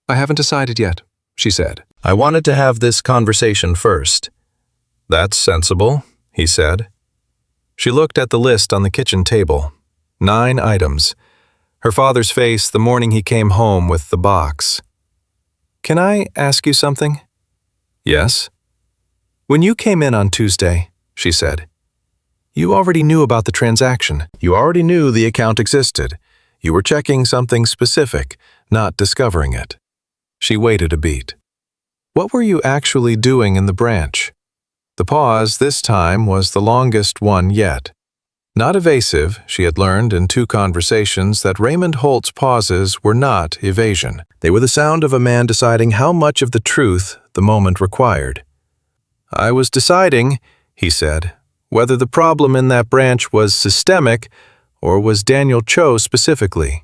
"I haven't decided yet," she said. "I wanted to have this conversation first." "That's sensible," he said. She looked at the list on the kitchen table. 9 items. Her father's face the morning he came home with the box. "Can I ask you something?" "Yes." "When you came in on Tuesday," she said, "you already knew about the transaction. You already knew the account existed. You were checking something specific, not discovering it." She waited a beat. "What were you actually doing in the branch?" The pause this time was the longest one yet. Not evasive, she had learned in 2 conversations that Raymond Holt's pauses were not evasion. They were the sound of a man deciding how much of the truth the moment required. "I was deciding," he said, "whether the problem in that branch was systemic or was Daniel Cho specifically.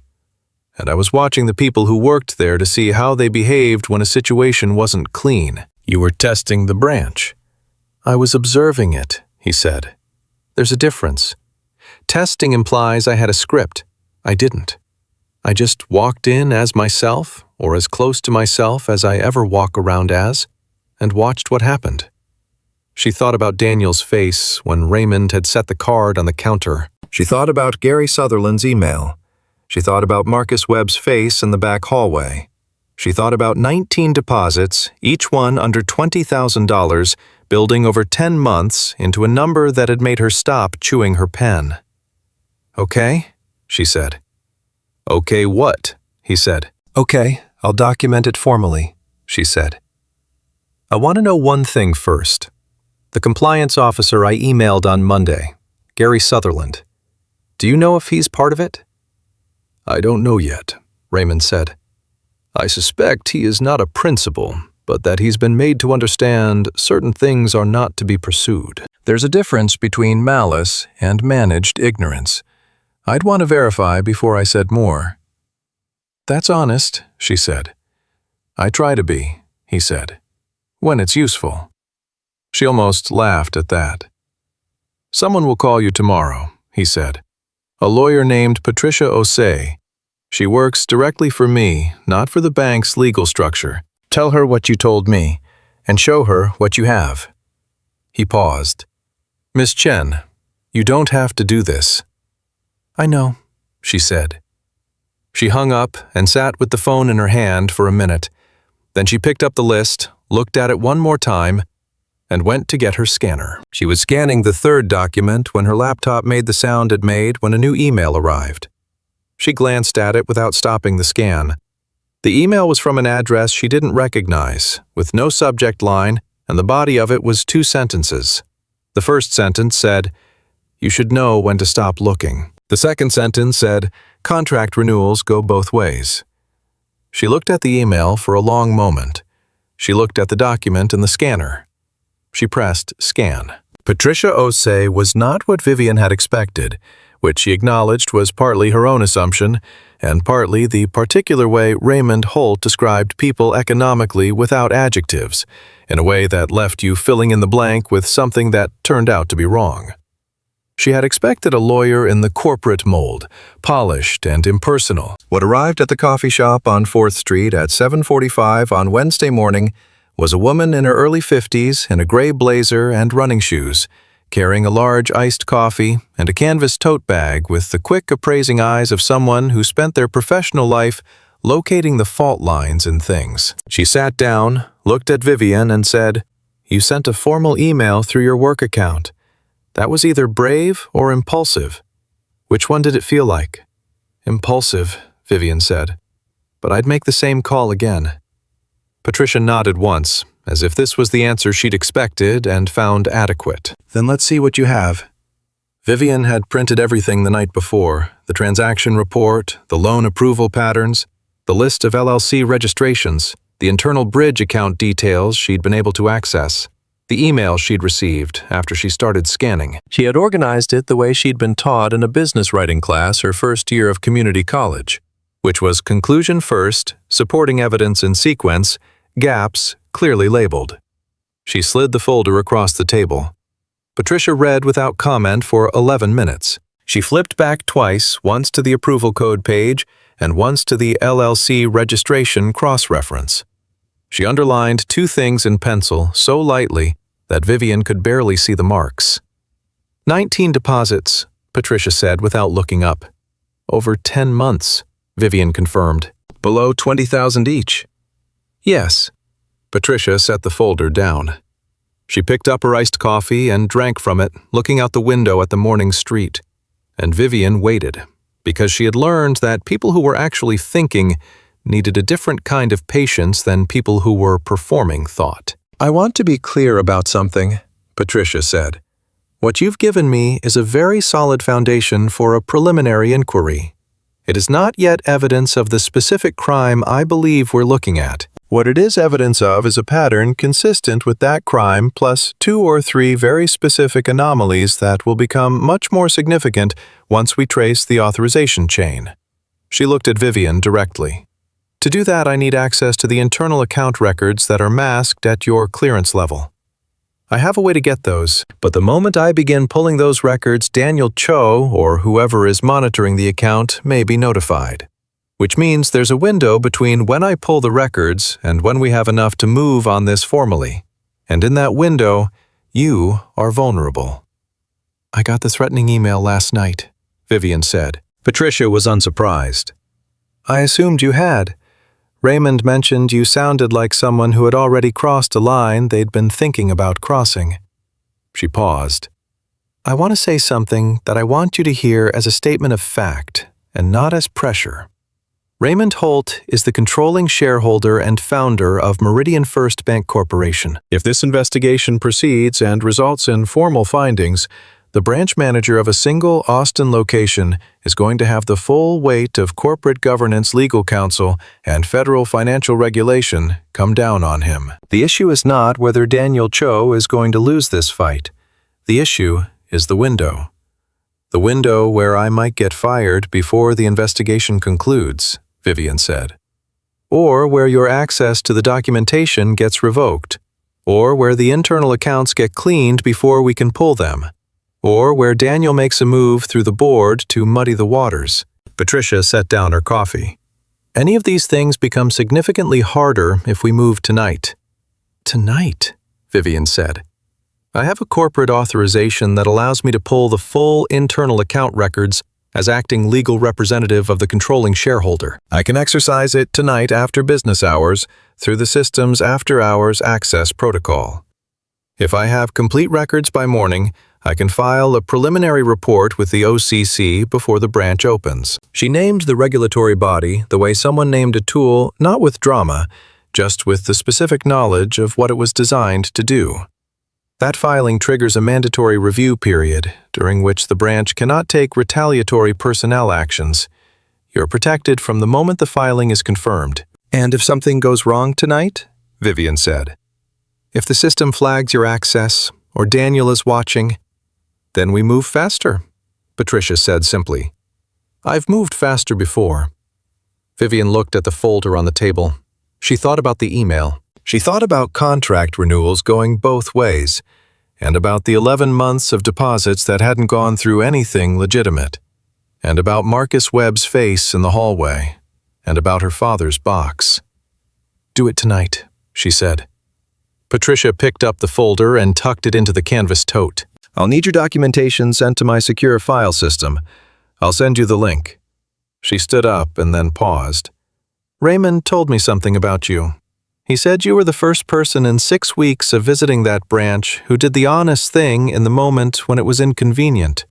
And I was watching the people who worked there to see how they behaved when a situation wasn't clean." "You were testing the branch." "I was observing it," he said. "There's a difference. Testing implies I had a script. I didn't. I just walked in as myself, or as close to myself as I ever walk around as, and watched what happened." She thought about Daniel's face when Raymond had set the card on the counter. She thought about Gary Sutherland's email. She thought about Marcus Webb's face in the back hallway. She thought about 19 deposits, each one under $20,000, building over 10 months into a number that had made her stop chewing her pen. "Okay," she said. "Okay what?" he said. "Okay, I'll document it formally," she said. I want to know one thing first. The compliance officer I emailed on Monday, Gary Sutherland. Do you know if he's part of it? I don't know yet, Raymond said. I suspect he is not a principal, but that he's been made to understand certain things are not to be pursued. There's a difference between malice and managed ignorance. I'd want to verify before I said more. That's honest, she said. I try to be, he said, when it's useful. She almost laughed at that. Someone will call you tomorrow, he said. A lawyer named Patricia Osei. She works directly for me, not for the bank's legal structure. Tell her what you told me, and show her what you have. He paused. Miss Chen, you don't have to do this. I know, she said. She hung up and sat with the phone in her hand for a minute. Then she picked up the list, looked at it one more time, and went to get her scanner. She was scanning the third document when her laptop made the sound it made when a new email arrived. She glanced at it without stopping the scan. The email was from an address she didn't recognize, with no subject line, and the body of it was 2 sentences. The first sentence said, "You should know when to stop looking." The second sentence said, "Contract renewals go both ways." She looked at the email for a long moment. She looked at the document in the scanner. She pressed scan. Patricia Osei was not what Vivian had expected, which she acknowledged was partly her own assumption and partly the particular way Raymond Holt described people economically without adjectives, in a way that left you filling in the blank with something that turned out to be wrong. She had expected a lawyer in the corporate mold, polished and impersonal. What arrived at the coffee shop on 4th Street at 7:45 on Wednesday morning was a woman in her early 50s in a gray blazer and running shoes, carrying a large iced coffee and a canvas tote bag with the quick appraising eyes of someone who spent their professional life locating the fault lines in things. She sat down, looked at Vivian and said, "You sent a formal email through your work account. That was either brave or impulsive. Which one did it feel like?" "Impulsive," Vivian said. "But I'd make the same call again." Patricia nodded once, as if this was the answer she'd expected and found adequate. "Then let's see what you have." Vivian had printed everything the night before, the transaction report, the loan approval patterns, the list of LLC registrations, the internal bridge account details she'd been able to access, the email she'd received after she started scanning. She had organized it the way she'd been taught in a business writing class her first year of community college, which was conclusion first, supporting evidence in sequence, gaps clearly labeled. She slid the folder across the table. Patricia read without comment for 11 minutes. She flipped back twice, once to the approval code page and once to the LLC registration cross-reference. She underlined 2 things in pencil so lightly that Vivian could barely see the marks. 19 deposits, Patricia said without looking up. Over 10 months, Vivian confirmed. Below 20,000 each. Yes. Patricia set the folder down. She picked up her iced coffee and drank from it, looking out the window at the morning street. And Vivian waited, because she had learned that people who were actually thinking needed a different kind of patience than people who were performing thought. "I want to be clear about something," Patricia said. "What you've given me is a very solid foundation for a preliminary inquiry. It is not yet evidence of the specific crime I believe we're looking at. What it is evidence of is a pattern consistent with that crime plus 2 or 3 very specific anomalies that will become much more significant once we trace the authorization chain." She looked at Vivian directly. "To do that, I need access to the internal account records that are masked at your clearance level. I have a way to get those, but the moment I begin pulling those records, Daniel Cho, or whoever is monitoring the account, may be notified. Which means there's a window between when I pull the records and when we have enough to move on this formally. And in that window, you are vulnerable." "I got the threatening email last night," Vivian said. Patricia was unsurprised. "I assumed you had. Raymond mentioned you sounded like someone who had already crossed a line they'd been thinking about crossing." She paused. "I want to say something that I want you to hear as a statement of fact and not as pressure. Raymond Holt is the controlling shareholder and founder of Meridian First Bank Corporation. If this investigation proceeds and results in formal findings, the branch manager of a single Austin location is going to have the full weight of corporate governance, legal counsel, and federal financial regulation come down on him. The issue is not whether Daniel Cho is going to lose this fight. The issue is the window. The window where I might get fired before the investigation concludes, Vivian said. Or where your access to the documentation gets revoked. Or where the internal accounts get cleaned before we can pull them. Or where Daniel makes a move through the board to muddy the waters. Patricia set down her coffee. Any of these things become significantly harder if we move tonight. Tonight, Vivian said. I have a corporate authorization that allows me to pull the full internal account records as acting legal representative of the controlling shareholder. I can exercise it tonight after business hours through the system's after-hours access protocol. If I have complete records by morning, I can file a preliminary report with the OCC before the branch opens. She named the regulatory body the way someone named a tool, not with drama, just with the specific knowledge of what it was designed to do. That filing triggers a mandatory review period, during which the branch cannot take retaliatory personnel actions. You're protected from the moment the filing is confirmed. And if something goes wrong tonight, Vivian said. If the system flags your access, or Daniel is watching, then we move faster, Patricia said simply. I've moved faster before. Vivian looked at the folder on the table. She thought about the email. She thought about contract renewals going both ways, and about the 11 months of deposits that hadn't gone through anything legitimate, and about Marcus Webb's face in the hallway, and about her father's box. Do it tonight, she said. Patricia picked up the folder and tucked it into the canvas tote. I'll need your documentation sent to my secure file system. I'll send you the link. She stood up and then paused. Raymond told me something about you. He said you were the first person in 6 weeks of visiting that branch who did the honest thing in the moment when it was inconvenient.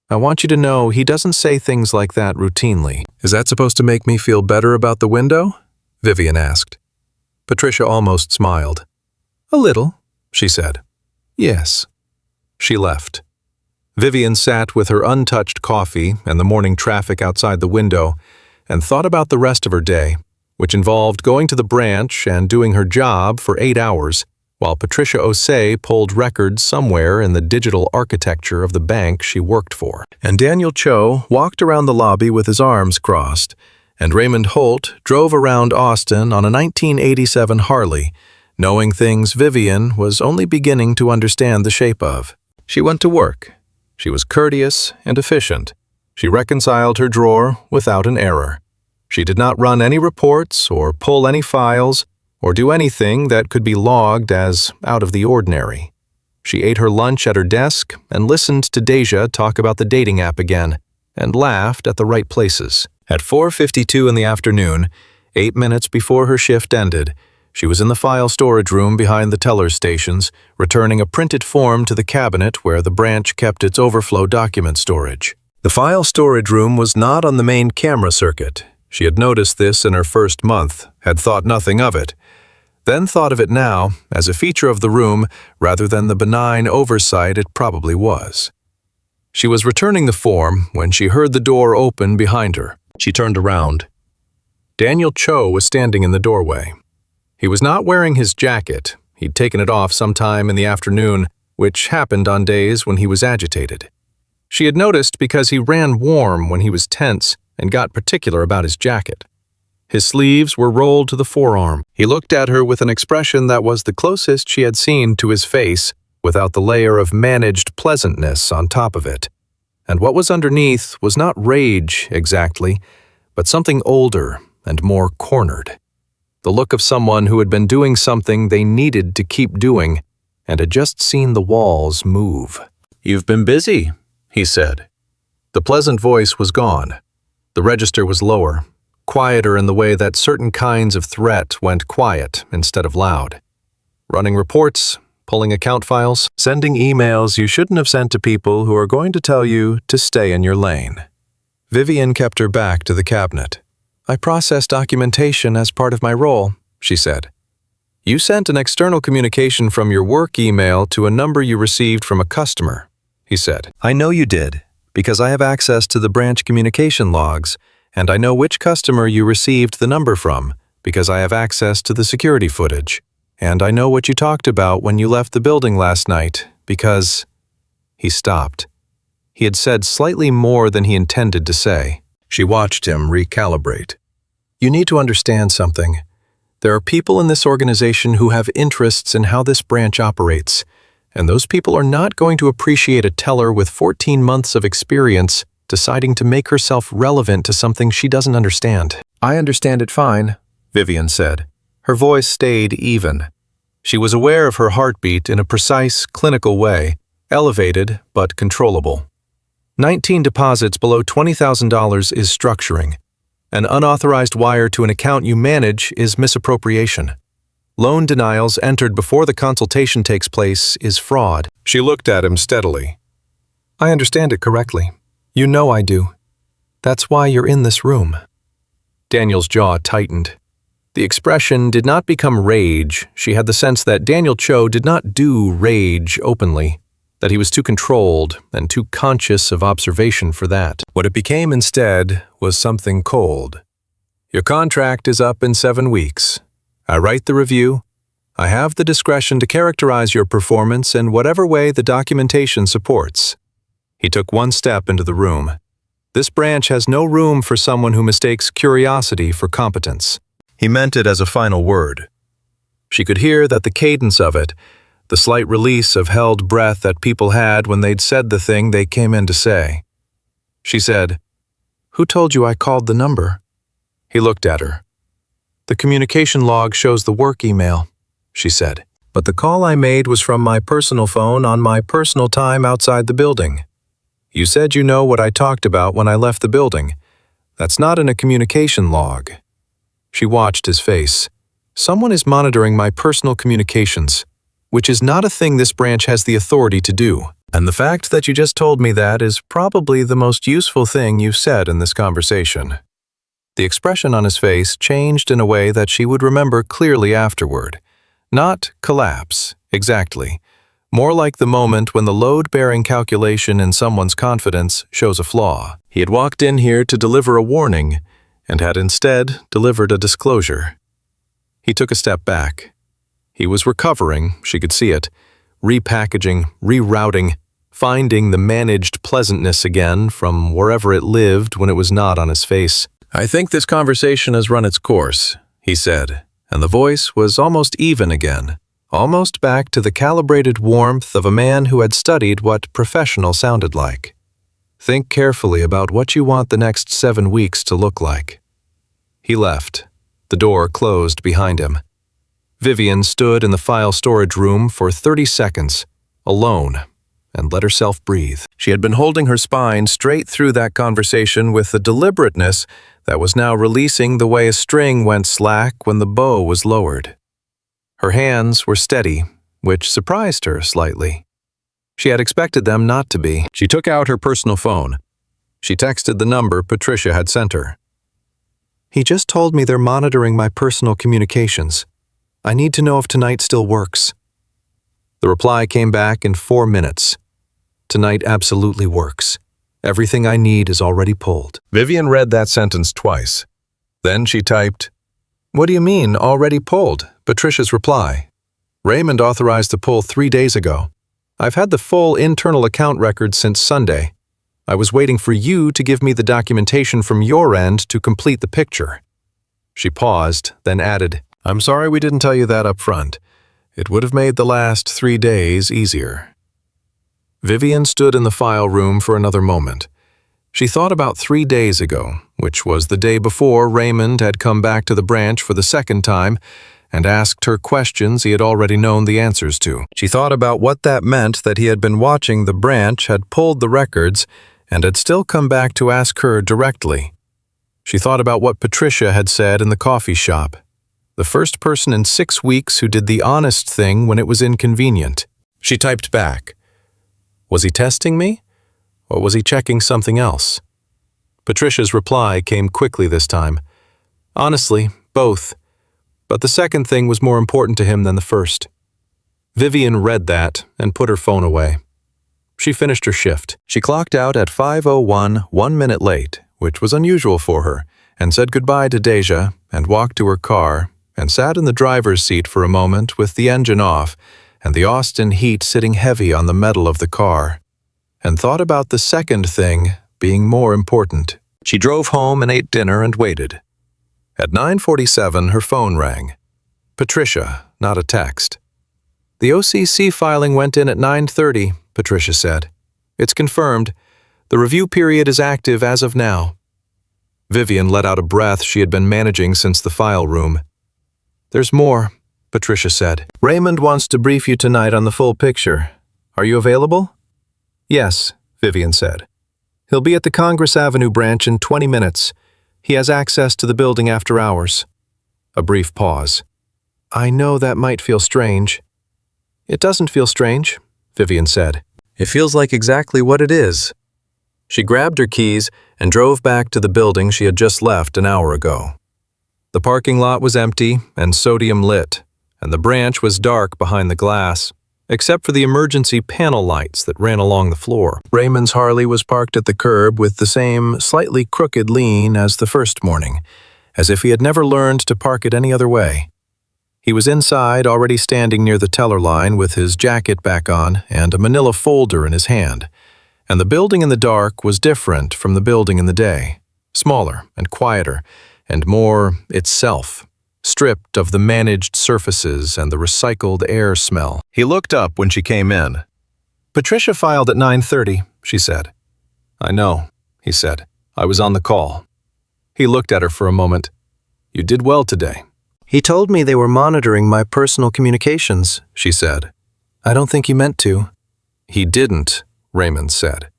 I want you to know he doesn't say things like that routinely. Is that supposed to make me feel better about the window? Vivian asked. Patricia almost smiled. A little, she said. Yes. She left. Vivian sat with her untouched coffee and the morning traffic outside the window and thought about the rest of her day, which involved going to the branch and doing her job for 8 hours, while Patricia Osei pulled records somewhere in the digital architecture of the bank she worked for. And Daniel Cho walked around the lobby with his arms crossed, and Raymond Holt drove around Austin on a 1987 Harley, knowing things Vivian was only beginning to understand the shape of. She went to work. She was courteous and efficient. She reconciled her drawer without an error. She did not run any reports or pull any files or do anything that could be logged as out of the ordinary. She ate her lunch at her desk and listened to Deja talk about the dating app again and laughed at the right places. At 4:52 in the afternoon, 8 minutes before her shift ended, she was in the file storage room behind the teller's stations, returning a printed form to the cabinet where the branch kept its overflow document storage. The file storage room was not on the main camera circuit. She had noticed this in her first month, had thought nothing of it, then thought of it now as a feature of the room rather than the benign oversight it probably was. She was returning the form when she heard the door open behind her. She turned around. Daniel Cho was standing in the doorway. He was not wearing his jacket. He'd taken it off sometime in the afternoon, which happened on days when he was agitated. She had noticed because he ran warm when he was tense and got particular about his jacket. His sleeves were rolled to the forearm. He looked at her with an expression that was the closest she had seen to his face, without the layer of managed pleasantness on top of it. And what was underneath was not rage exactly, but something older and more cornered. The look of someone who had been doing something they needed to keep doing and had just seen the walls move. "You've been busy," he said. The pleasant voice was gone. The register was lower, quieter in the way that certain kinds of threat went quiet instead of loud. Running reports, pulling account files, sending emails you shouldn't have sent to people who are going to tell you to stay in your lane. Vivian kept her back to the cabinet. I process documentation as part of my role, she said. You sent an external communication from your work email to a number you received from a customer, he said. I know you did, because I have access to the branch communication logs, and I know which customer you received the number from, because I have access to the security footage. And I know what you talked about when you left the building last night, because... He stopped. He had said slightly more than he intended to say. She watched him recalibrate. You need to understand something. There are people in this organization who have interests in how this branch operates, and those people are not going to appreciate a teller with 14 months of experience deciding to make herself relevant to something she doesn't understand. I understand it fine, Vivian said. Her voice stayed even. She was aware of her heartbeat in a precise, clinical way, elevated but controllable. 19 deposits below $20,000 is structuring. An unauthorized wire to an account you manage is misappropriation. Loan denials entered before the consultation takes place is fraud. She looked at him steadily. I understand it correctly. You know I do. That's why you're in this room. Daniel's jaw tightened. The expression did not become rage. She had the sense that Daniel Cho did not do rage openly, that he was too controlled and too conscious of observation for that. What it became instead was something cold. Your contract is up in 7 weeks. I write the review. I have the discretion to characterize your performance in whatever way the documentation supports. He took one step into the room. This branch has no room for someone who mistakes curiosity for competence. He meant it as a final word. She could hear that the cadence of it, the slight release of held breath that people had when they'd said the thing they came in to say. She said, "Who told you I called the number?" He looked at her. "The communication log shows the work email," she said. "But the call I made was from my personal phone on my personal time outside the building. You said you know what I talked about when I left the building. That's not in a communication log." She watched his face. "Someone is monitoring my personal communications, which is not a thing this branch has the authority to do. And the fact that you just told me that is probably the most useful thing you've said in this conversation." The expression on his face changed in a way that she would remember clearly afterward. Not collapse, exactly. More like the moment when the load-bearing calculation in someone's confidence shows a flaw. He had walked in here to deliver a warning, and had instead delivered a disclosure. He took a step back. He was recovering, she could see it, repackaging, rerouting, finding the managed pleasantness again from wherever it lived when it was not on his face. "I think this conversation has run its course," he said, and the voice was almost even again, almost back to the calibrated warmth of a man who had studied what professional sounded like. "Think carefully about what you want the next 7 weeks to look like." He left. The door closed behind him. Vivian stood in the file storage room for 30 seconds, alone, and let herself breathe. She had been holding her spine straight through that conversation with a deliberateness that was now releasing the way a string went slack when the bow was lowered. Her hands were steady, which surprised her slightly. She had expected them not to be. She took out her personal phone. She texted the number Patricia had sent her. "He just told me they're monitoring my personal communications. I need to know if tonight still works." The reply came back in 4 minutes. "Tonight absolutely works. Everything I need is already pulled." Vivian read that sentence twice. Then she typed, "What do you mean, already pulled?" Patricia's reply. "Raymond authorized the pull 3 days ago. I've had the full internal account record since Sunday. I was waiting for you to give me the documentation from your end to complete the picture." She paused, then added, "I'm sorry we didn't tell you that up front. It would have made the last 3 days easier." Vivian stood in the file room for another moment. She thought about 3 days ago, which was the day before Raymond had come back to the branch for the second time and asked her questions he had already known the answers to. She thought about what that meant that he had been watching the branch, had pulled the records, and had still come back to ask her directly. She thought about what Patricia had said in the coffee shop. The first person in 6 weeks who did the honest thing when it was inconvenient. She typed back. Was he testing me? Or was he checking something else? Patricia's reply came quickly this time. Honestly, both. But the second thing was more important to him than the first. Vivian read that and put her phone away. She finished her shift. She clocked out at 5:01, 1 minute late, which was unusual for her, and said goodbye to Deja and walked to her car and sat in the driver's seat for a moment with the engine off and the Austin heat sitting heavy on the metal of the car, and thought about the second thing being more important. She drove home and ate dinner and waited. At 9:47, her phone rang. Patricia, not a text. The OCC filing went in at 9:30, Patricia said. It's confirmed. The review period is active as of now. Vivian let out a breath she had been managing since the file room. There's more, Patricia said. Raymond wants to brief you tonight on the full picture. Are you available? Yes, Vivian said. He'll be at the Congress Avenue branch in 20 minutes. He has access to the building after hours. A brief pause. I know that might feel strange. It doesn't feel strange, Vivian said. It feels like exactly what it is. She grabbed her keys and drove back to the building she had just left an hour ago. The parking lot was empty and sodium lit, and the branch was dark behind the glass, except for the emergency panel lights that ran along the floor. Raymond's Harley was parked at the curb with the same slightly crooked lean as the first morning, as if he had never learned to park it any other way. He was inside, already standing near the teller line with his jacket back on and a manila folder in his hand. And the building in the dark was different from the building in the day, smaller and quieter, and more itself, stripped of the managed surfaces and the recycled air smell. He looked up when she came in. Patricia filed at 9:30, she said. I know, he said. I was on the call. He looked at her for a moment. You did well today. He told me they were monitoring my personal communications, she said. I don't think he meant to. He didn't, Raymond said.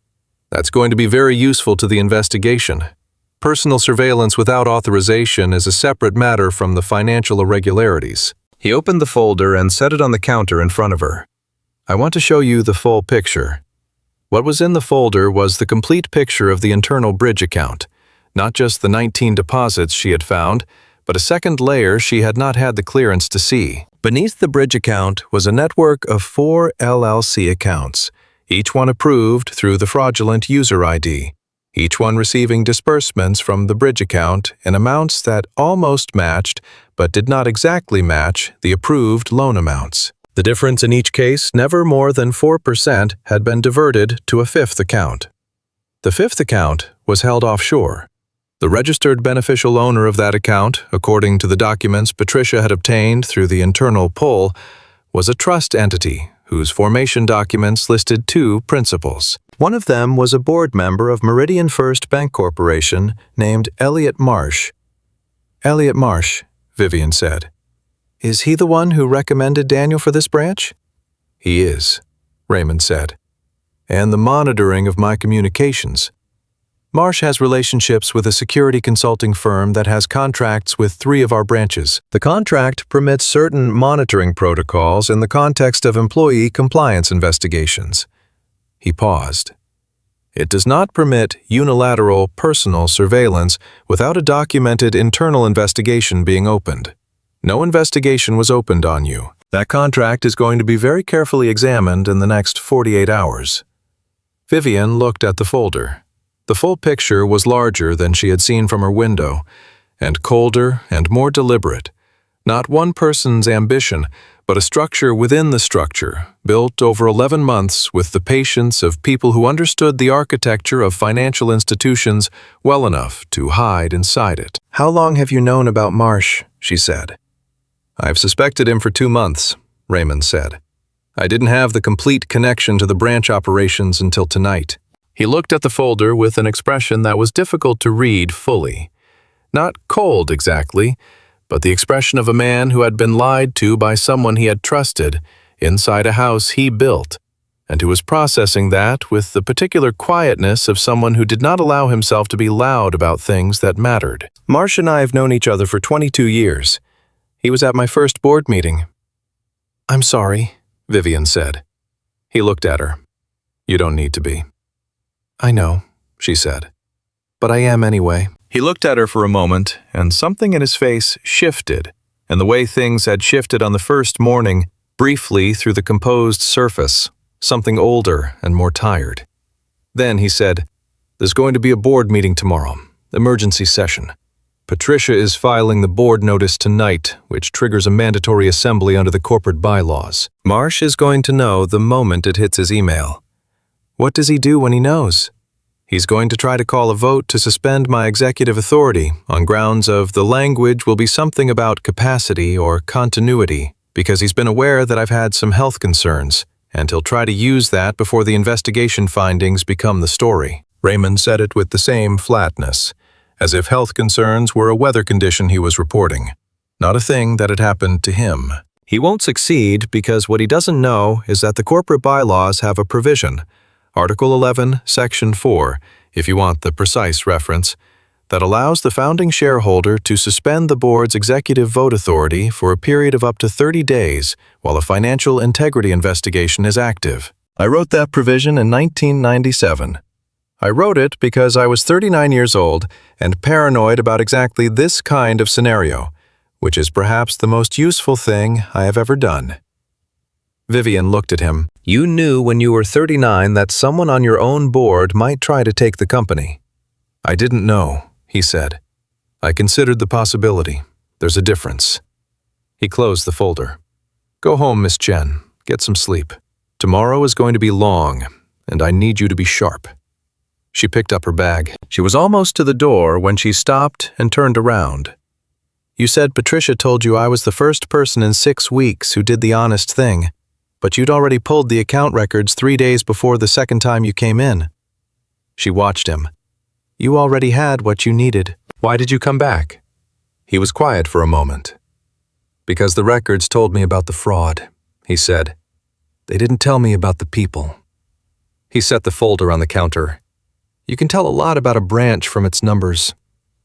That's going to be very useful to the investigation. Personal surveillance without authorization is a separate matter from the financial irregularities. He opened the folder and set it on the counter in front of her. I want to show you the full picture. What was in the folder was the complete picture of the internal bridge account, not just the 19 deposits she had found, but a second layer she had not had the clearance to see. Beneath the bridge account was a network of 4 LLC accounts, each one approved through the fraudulent user ID, each one receiving disbursements from the bridge account in amounts that almost matched but did not exactly match the approved loan amounts. The difference in each case, never more than 4%, had been diverted to a fifth account. The fifth account was held offshore. The registered beneficial owner of that account, according to the documents Patricia had obtained through the internal pull, was a trust entity whose formation documents listed 2 principals. One of them was a board member of Meridian First Bank Corporation named Elliot Marsh. Elliot Marsh, Vivian said. Is he the one who recommended Daniel for this branch? He is, Raymond said. And the monitoring of my communications. Marsh has relationships with a security consulting firm that has contracts with 3 of our branches. The contract permits certain monitoring protocols in the context of employee compliance investigations. He paused. It does not permit unilateral personal surveillance without a documented internal investigation being opened. No investigation was opened on you. That contract is going to be very carefully examined in the next 48 hours. Vivian looked at the folder. The full picture was larger than she had seen from her window, and colder and more deliberate. Not one person's ambition, but a structure within the structure, built over 11 months with the patience of people who understood the architecture of financial institutions well enough to hide inside it. How long have you known about Marsh? She said. I've suspected him for 2 months, Raymond said. I didn't have the complete connection to the branch operations until tonight. He looked at the folder with an expression that was difficult to read fully. Not cold exactly, but the expression of a man who had been lied to by someone he had trusted inside a house he built, and who was processing that with the particular quietness of someone who did not allow himself to be loud about things that mattered. Marsh and I have known each other for 22 years. He was at my first board meeting. I'm sorry, Vivian said. He looked at her. You don't need to be. I know, she said. But I am anyway. He looked at her for a moment, and something in his face shifted, and the way things had shifted on the first morning, briefly through the composed surface, something older and more tired. Then he said, "There's going to be a board meeting tomorrow, emergency session. Patricia is filing the board notice tonight, which triggers a mandatory assembly under the corporate bylaws. Marsh is going to know the moment it hits his email. What does he do when he knows? He's going to try to call a vote to suspend my executive authority on grounds of the language will be something about capacity or continuity, because he's been aware that I've had some health concerns, and he'll try to use that before the investigation findings become the story." Raymond said it with the same flatness, as if health concerns were a weather condition he was reporting, not a thing that had happened to him. He won't succeed because what he doesn't know is that the corporate bylaws have a provision, Article 11, Section 4, if you want the precise reference, that allows the founding shareholder to suspend the board's executive vote authority for a period of up to 30 days while a financial integrity investigation is active. I wrote that provision in 1997. I wrote it because I was 39 years old and paranoid about exactly this kind of scenario, which is perhaps the most useful thing I have ever done. Vivian looked at him. "You knew when you were 39 that someone on your own board might try to take the company." "I didn't know," he said. "I considered the possibility. There's a difference." He closed the folder. "Go home, Miss Chen. Get some sleep. Tomorrow is going to be long, and I need you to be sharp." She picked up her bag. She was almost to the door when she stopped and turned around. "You said Patricia told you I was the first person in 6 weeks who did the honest thing, but you'd already pulled the account records 3 days before the second time you came in." She watched him. "You already had what you needed. Why did you come back?" He was quiet for a moment. "Because the records told me about the fraud," he said. "They didn't tell me about the people." He set the folder on the counter. "You can tell a lot about a branch from its numbers.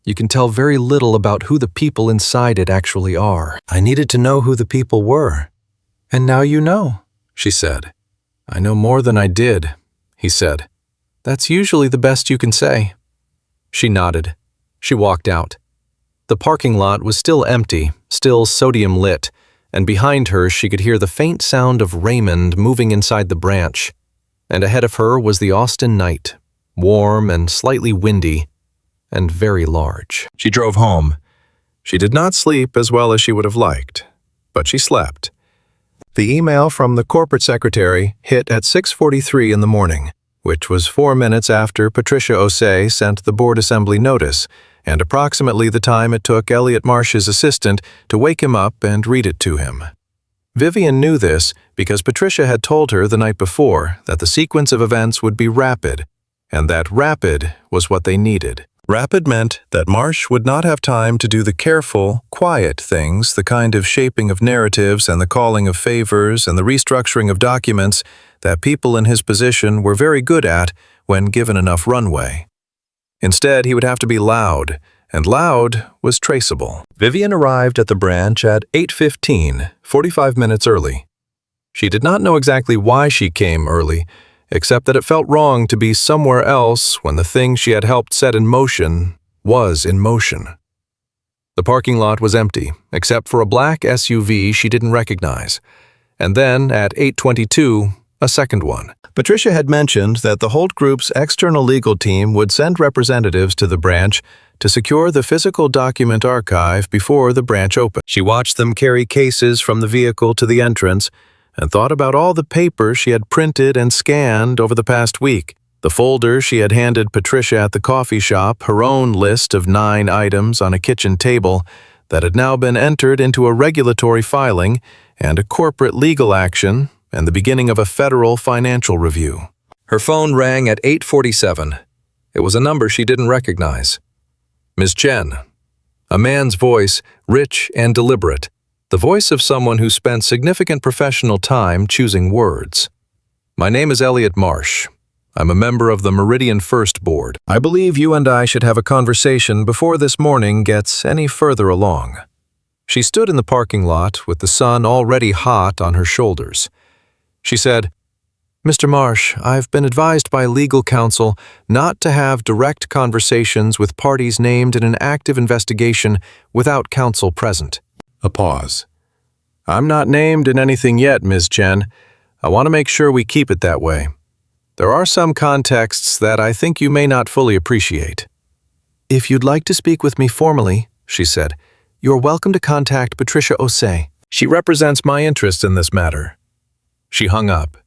You can tell very little about who the people inside it actually are. I needed to know who the people were." "And now you know," she said. "I know more than I did," he said. "That's usually the best you can say." She nodded. She walked out. The parking lot was still empty, still sodium lit, and behind her she could hear the faint sound of Raymond moving inside the branch. And ahead of her was the Austin night, warm and slightly windy, and very large. She drove home. She did not sleep as well as she would have liked, but she slept. The email from the corporate secretary hit at 6:43 in the morning, which was 4 minutes after Patricia Osei sent the board assembly notice, and approximately the time it took Elliot Marsh's assistant to wake him up and read it to him. Vivian knew this because Patricia had told her the night before that the sequence of events would be rapid, and that rapid was what they needed. Rapid meant that Marsh would not have time to do the careful, quiet things, the kind of shaping of narratives and the calling of favors and the restructuring of documents that people in his position were very good at when given enough runway. Instead, he would have to be loud, and loud was traceable. Vivian arrived at the branch at 8:15, 45 minutes early. She did not know exactly why she came early, except that it felt wrong to be somewhere else when the thing she had helped set in motion was in motion. The parking lot was empty, except for a black SUV she didn't recognize. And then, at 8:22, a second one. Patricia had mentioned that the Holt Group's external legal team would send representatives to the branch to secure the physical document archive before the branch opened. She watched them carry cases from the vehicle to the entrance and thought about all the papers she had printed and scanned over the past week, the folder she had handed Patricia at the coffee shop, her own list of 9 items on a kitchen table that had now been entered into a regulatory filing and a corporate legal action and the beginning of a federal financial review. Her phone rang at 8:47. It was a number she didn't recognize. "Ms. Chen." A man's voice, rich and deliberate. The voice of someone who spent significant professional time choosing words. "My name is Elliot Marsh. I'm a member of the Meridian First Board. I believe you and I should have a conversation before this morning gets any further along." She stood in the parking lot with the sun already hot on her shoulders. She said, Mr. Marsh, I've been advised by legal counsel not to have direct conversations with parties named in an active investigation without counsel present. A pause. I'm not named in anything yet, Ms. Chen. I want to make sure we keep it that way. There are some contexts that I think you may not fully appreciate. If you'd like to speak with me formally, she said, you're welcome to contact Patricia Osei. She represents my interest in this matter. She hung up.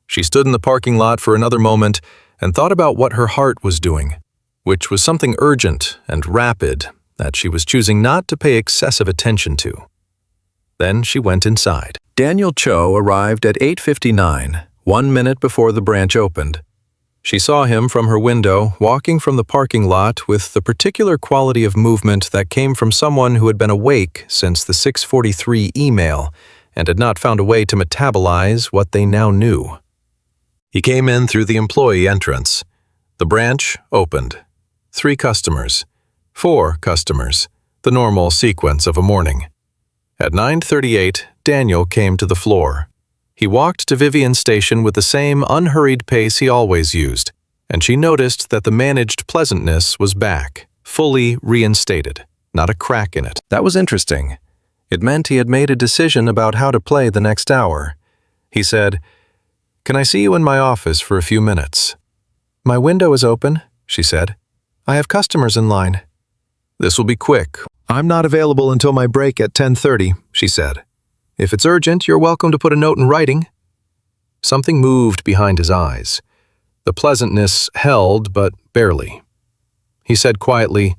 She stood in the parking lot for another moment and thought about what her heart was doing, which was something urgent and rapid that she was choosing not to pay excessive attention to. Then she went inside. Daniel Cho arrived at 8:59, 1 minute before the branch opened. She saw him from her window, walking from the parking lot with the particular quality of movement that came from someone who had been awake since the 6:43 email and had not found a way to metabolize what they now knew. He came in through the employee entrance. The branch opened. 3 customers. 4 customers. The normal sequence of a morning. At 9:38, Daniel came to the floor. He walked to Vivian's station with the same unhurried pace he always used, and she noticed that the managed pleasantness was back, fully reinstated, not a crack in it. That was interesting. It meant he had made a decision about how to play the next hour. He said, "Can I see you in my office for a few minutes?" "My window is open," she said. "I have customers in line." "This will be quick. I'm not available until my break at 10:30, she said. "If it's urgent, you're welcome to put a note in writing." Something moved behind his eyes. The pleasantness held, but barely. He said quietly,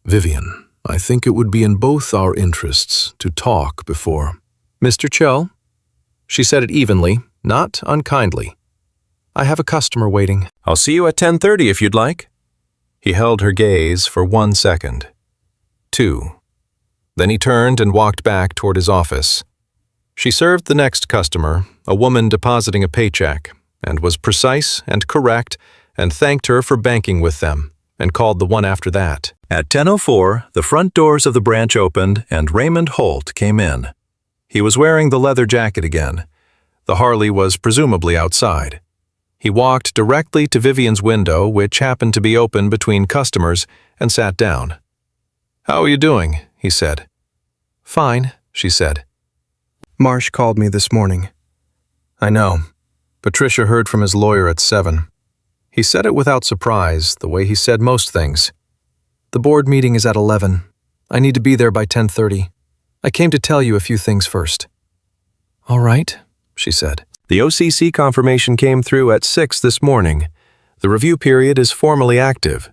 "Vivian, I think it would be in both our interests to talk before." "Mr. Cho?" She said it evenly, not unkindly. "I have a customer waiting." "I'll see you at 10:30 if you'd like." He held her gaze for 1 second. 2. Then he turned and walked back toward his office. She served the next customer, a woman depositing a paycheck, and was precise and correct and thanked her for banking with them, and called the one after that. At 10:04, the front doors of the branch opened and Raymond Holt came in. He was wearing the leather jacket again. The Harley was presumably outside. He walked directly to Vivian's window, which happened to be open between customers, and sat down. "How are you doing?" he said. "Fine," she said. "Marsh called me this morning." "I know. Patricia heard from his lawyer at 7. He said it without surprise, the way he said most things. "The board meeting is at 11. I need to be there by 10:30. I came to tell you a few things first." "All right," she said. "The OCC confirmation came through at 6 this morning. The review period is formally active.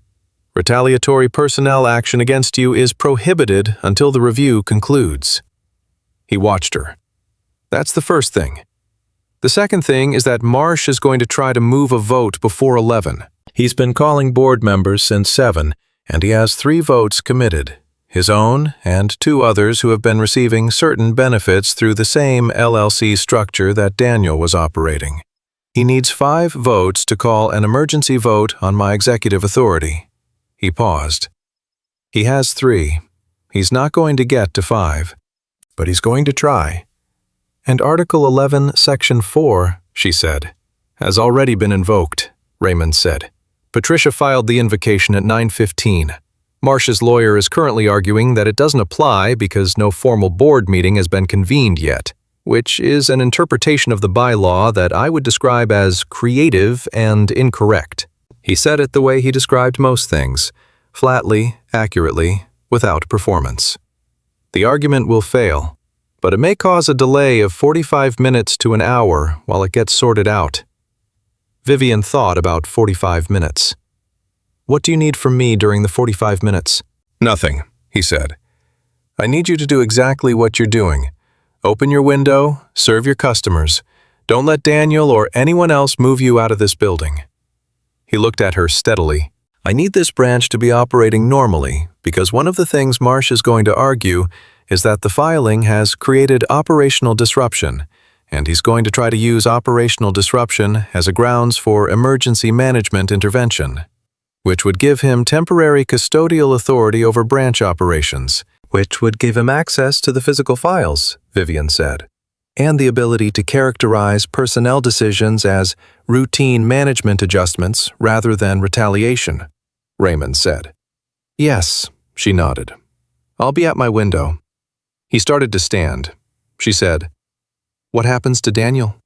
Retaliatory personnel action against you is prohibited until the review concludes." He watched her. "That's the first thing. The second thing is that Marsh is going to try to move a vote before 11. He's been calling board members since 7, and he has 3 votes committed, his own and 2 others who have been receiving certain benefits through the same LLC structure that Daniel was operating. He needs 5 votes to call an emergency vote on my executive authority." He paused. "He has 3. He's not going to get to 5, but he's going to try. And Article 11, Section 4, she said, has already been invoked," Raymond said. Patricia filed the invocation at 9:15. Marsh's lawyer is currently arguing that it doesn't apply because no formal board meeting has been convened yet, which is an interpretation of the bylaw that I would describe as creative and incorrect. He said it the way he described most things, flatly, accurately, without performance. The argument will fail, but it may cause a delay of 45 minutes to an hour while it gets sorted out. Vivian thought about 45 minutes. "What do you need from me during the 45 minutes?" "Nothing," he said. "I need you to do exactly what you're doing. Open your window, serve your customers. Don't let Daniel or anyone else move you out of this building." He looked at her steadily. "I need this branch to be operating normally because one of the things Marsh is going to argue is that the filing has created operational disruption, and he's going to try to use operational disruption as a grounds for emergency management intervention, which would give him temporary custodial authority over branch operations, which would give him access to the physical files," Vivian said. and the ability to characterize personnel decisions as routine management adjustments rather than retaliation, Raymond said. Yes, she nodded. I'll be at my window. He started to stand. She said, What happens to Daniel?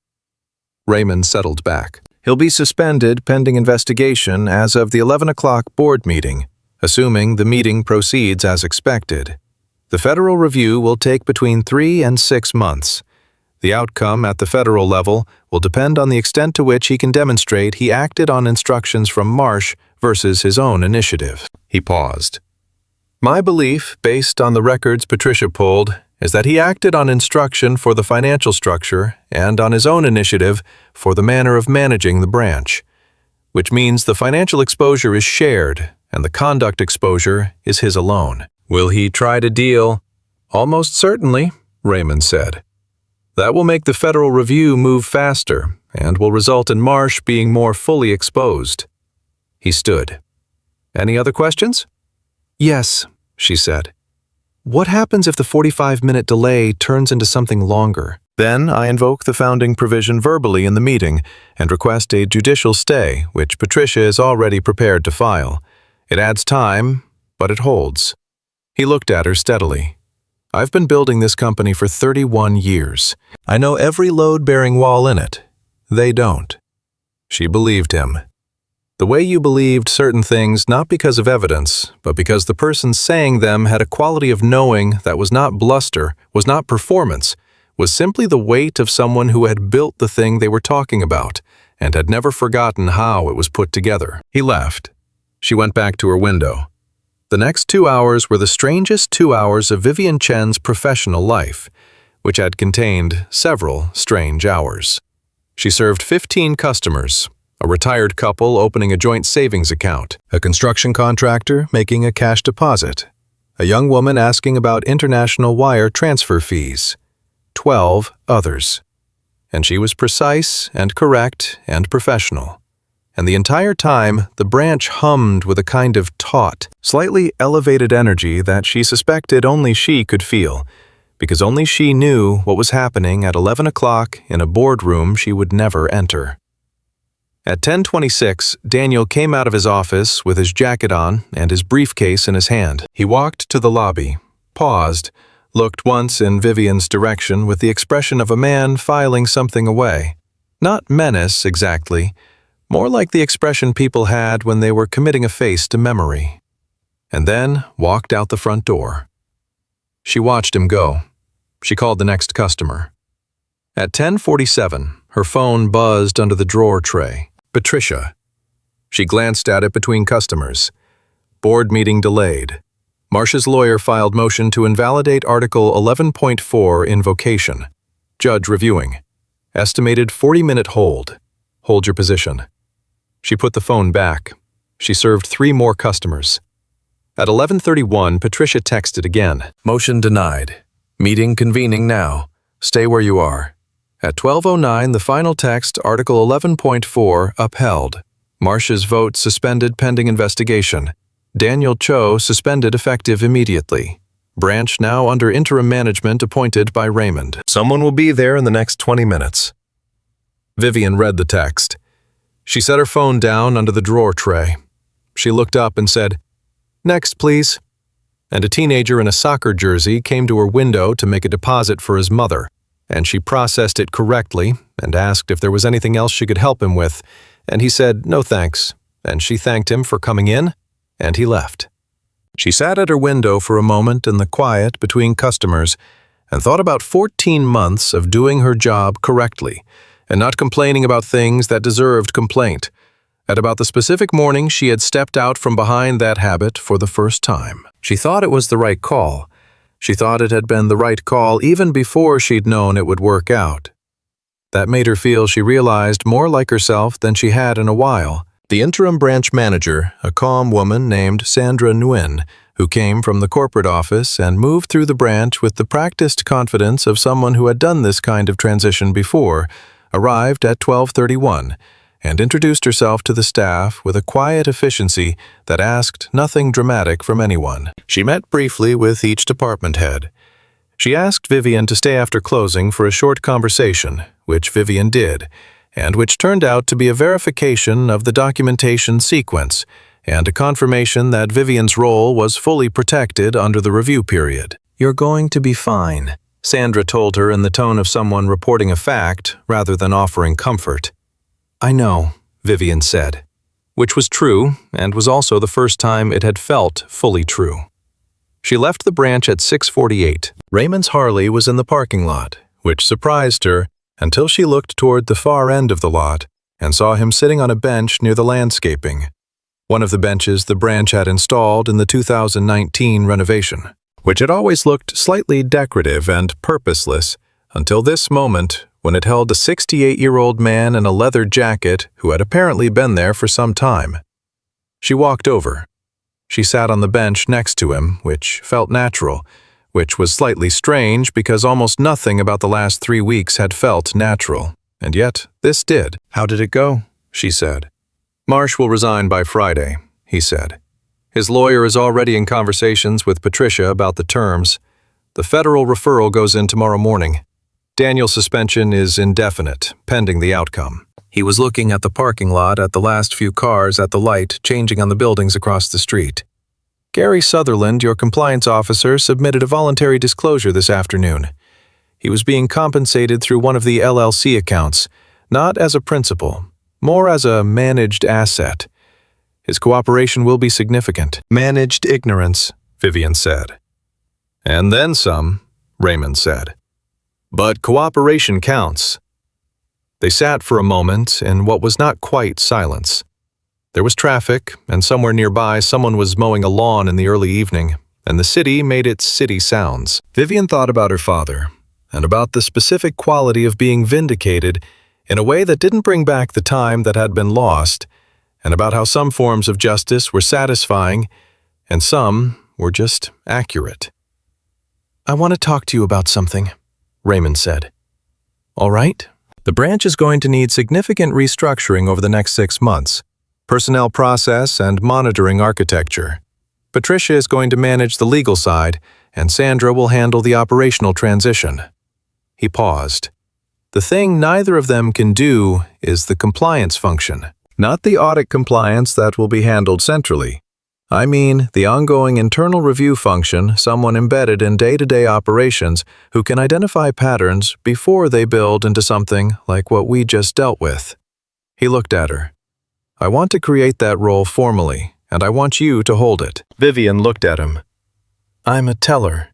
Raymond settled back. He'll be suspended pending investigation as of the 11 o'clock board meeting, assuming the meeting proceeds as expected. The federal review will take between 3 and 6 months. The outcome at the federal level will depend on the extent to which he can demonstrate he acted on instructions from Marsh versus his own initiative. He paused. My belief, based on the records Patricia pulled, is that he acted on instruction for the financial structure and on his own initiative for the manner of managing the branch, which means the financial exposure is shared and the conduct exposure is his alone. Will he try to deal? Almost certainly, Raymond said. That will make the federal review move faster and will result in Marsh being more fully exposed. He stood. Any other questions? Yes, she said. What happens if the 45-minute delay turns into something longer? Then I invoke the founding provision verbally in the meeting and request a judicial stay, which Patricia is already prepared to file. It adds time, but it holds. He looked at her steadily. I've been building this company for 31 years. I know every load-bearing wall in it. They don't. She believed him. The way you believed certain things not because of evidence, but because the person saying them had a quality of knowing that was not bluster, was not performance, was simply the weight of someone who had built the thing they were talking about and had never forgotten how it was put together. He left. She went back to her window. The next 2 hours were the strangest 2 hours of Vivian Chen's professional life, which had contained several strange hours. She served 15 customers, a retired couple opening a joint savings account, a construction contractor making a cash deposit, a young woman asking about international wire transfer fees, 12 others. And she was precise and correct and professional. And the entire time, the branch hummed with a kind of taut, slightly elevated energy that she suspected only she could feel, because only she knew what was happening at 11 o'clock in a boardroom she would never enter. At 10:26, Daniel came out of his office with his jacket on and his briefcase in his hand. He walked to the lobby, paused, looked once in Vivian's direction with the expression of a man filing something away. Not menace, exactly, more like the expression people had when they were committing a face to memory. And then walked out the front door. She watched him go. She called the next customer. At 10:47, her phone buzzed under the drawer tray. Patricia. She glanced at it between customers. Board meeting delayed. Marsh's lawyer filed motion to invalidate Article 11.4 invocation. Judge reviewing. Estimated 40-minute hold. Hold your position. She put the phone back. She served 3 more customers. At 11:31, Patricia texted again. Motion denied. Meeting convening now. Stay where you are. At 12:09, the final text, Article 11.4, upheld. Marsh's vote suspended pending investigation. Daniel Cho suspended effective immediately. Branch now under interim management appointed by Raymond. Someone will be there in the next 20 minutes. Vivian read the text. She set her phone down under the drawer tray. She looked up and said, "Next, please." And a teenager in a soccer jersey came to her window to make a deposit for his mother, and she processed it correctly and asked if there was anything else she could help him with, and he said, "No thanks," and she thanked him for coming in, and he left. She sat at her window for a moment in the quiet between customers and thought about 14 months of doing her job correctly and not complaining about things that deserved complaint, at about the specific morning she had stepped out from behind that habit for the first time. She thought it was the right call. She thought it had been the right call even before she'd known it would work out. That made her feel she realized more like herself than she had in a while. The interim branch manager, a calm woman named Sandra Nguyen, who came from the corporate office and moved through the branch with the practiced confidence of someone who had done this kind of transition before, arrived at 12:31 and introduced herself to the staff with a quiet efficiency that asked nothing dramatic from anyone. She met briefly with each department head. She asked Vivian to stay after closing for a short conversation, which Vivian did, and which turned out to be a verification of the documentation sequence and a confirmation that Vivian's role was fully protected under the review period. "You're going to be fine," Sandra told her in the tone of someone reporting a fact rather than offering comfort. "I know," Vivian said, which was true and was also the first time it had felt fully true. She left the branch at 6:48. Raymond's Harley was in the parking lot, which surprised her until she looked toward the far end of the lot and saw him sitting on a bench near the landscaping, one of the benches the branch had installed in the 2019 renovation, which had always looked slightly decorative and purposeless until this moment when it held a 68-year-old man in a leather jacket who had apparently been there for some time. She walked over. She sat on the bench next to him, which felt natural, which was slightly strange because almost nothing about the last 3 weeks had felt natural, and yet this did. "How did it go?" she said. "Marsh will resign by Friday," he said. "His lawyer is already in conversations with Patricia about the terms. The federal referral goes in tomorrow morning. Daniel's suspension is indefinite, pending the outcome." He was looking at the parking lot at the last few cars at the light changing on the buildings across the street. "Gary Sutherland, your compliance officer, submitted a voluntary disclosure this afternoon. He was being compensated through one of the LLC accounts, not as a principal, more as a managed asset. His cooperation will be significant." "Managed ignorance," Vivian said. "And then some," Raymond said. "But cooperation counts." They sat for a moment in what was not quite silence. There was traffic, and somewhere nearby someone was mowing a lawn in the early evening, and the city made its city sounds. Vivian thought about her father, and about the specific quality of being vindicated in a way that didn't bring back the time that had been lost, and about how some forms of justice were satisfying, and some were just accurate. "I want to talk to you about something," Raymond said. "All right?" "The branch is going to need significant restructuring over the next 6 months. Personnel process and monitoring architecture. Patricia is going to manage the legal side, and Sandra will handle the operational transition." He paused. "The thing neither of them can do is the compliance function. Not the audit compliance that will be handled centrally. I mean the ongoing internal review function, someone embedded in day-to-day operations who can identify patterns before they build into something like what we just dealt with." He looked at her. "I want to create that role formally, and I want you to hold it." Vivian looked at him. "I'm a teller."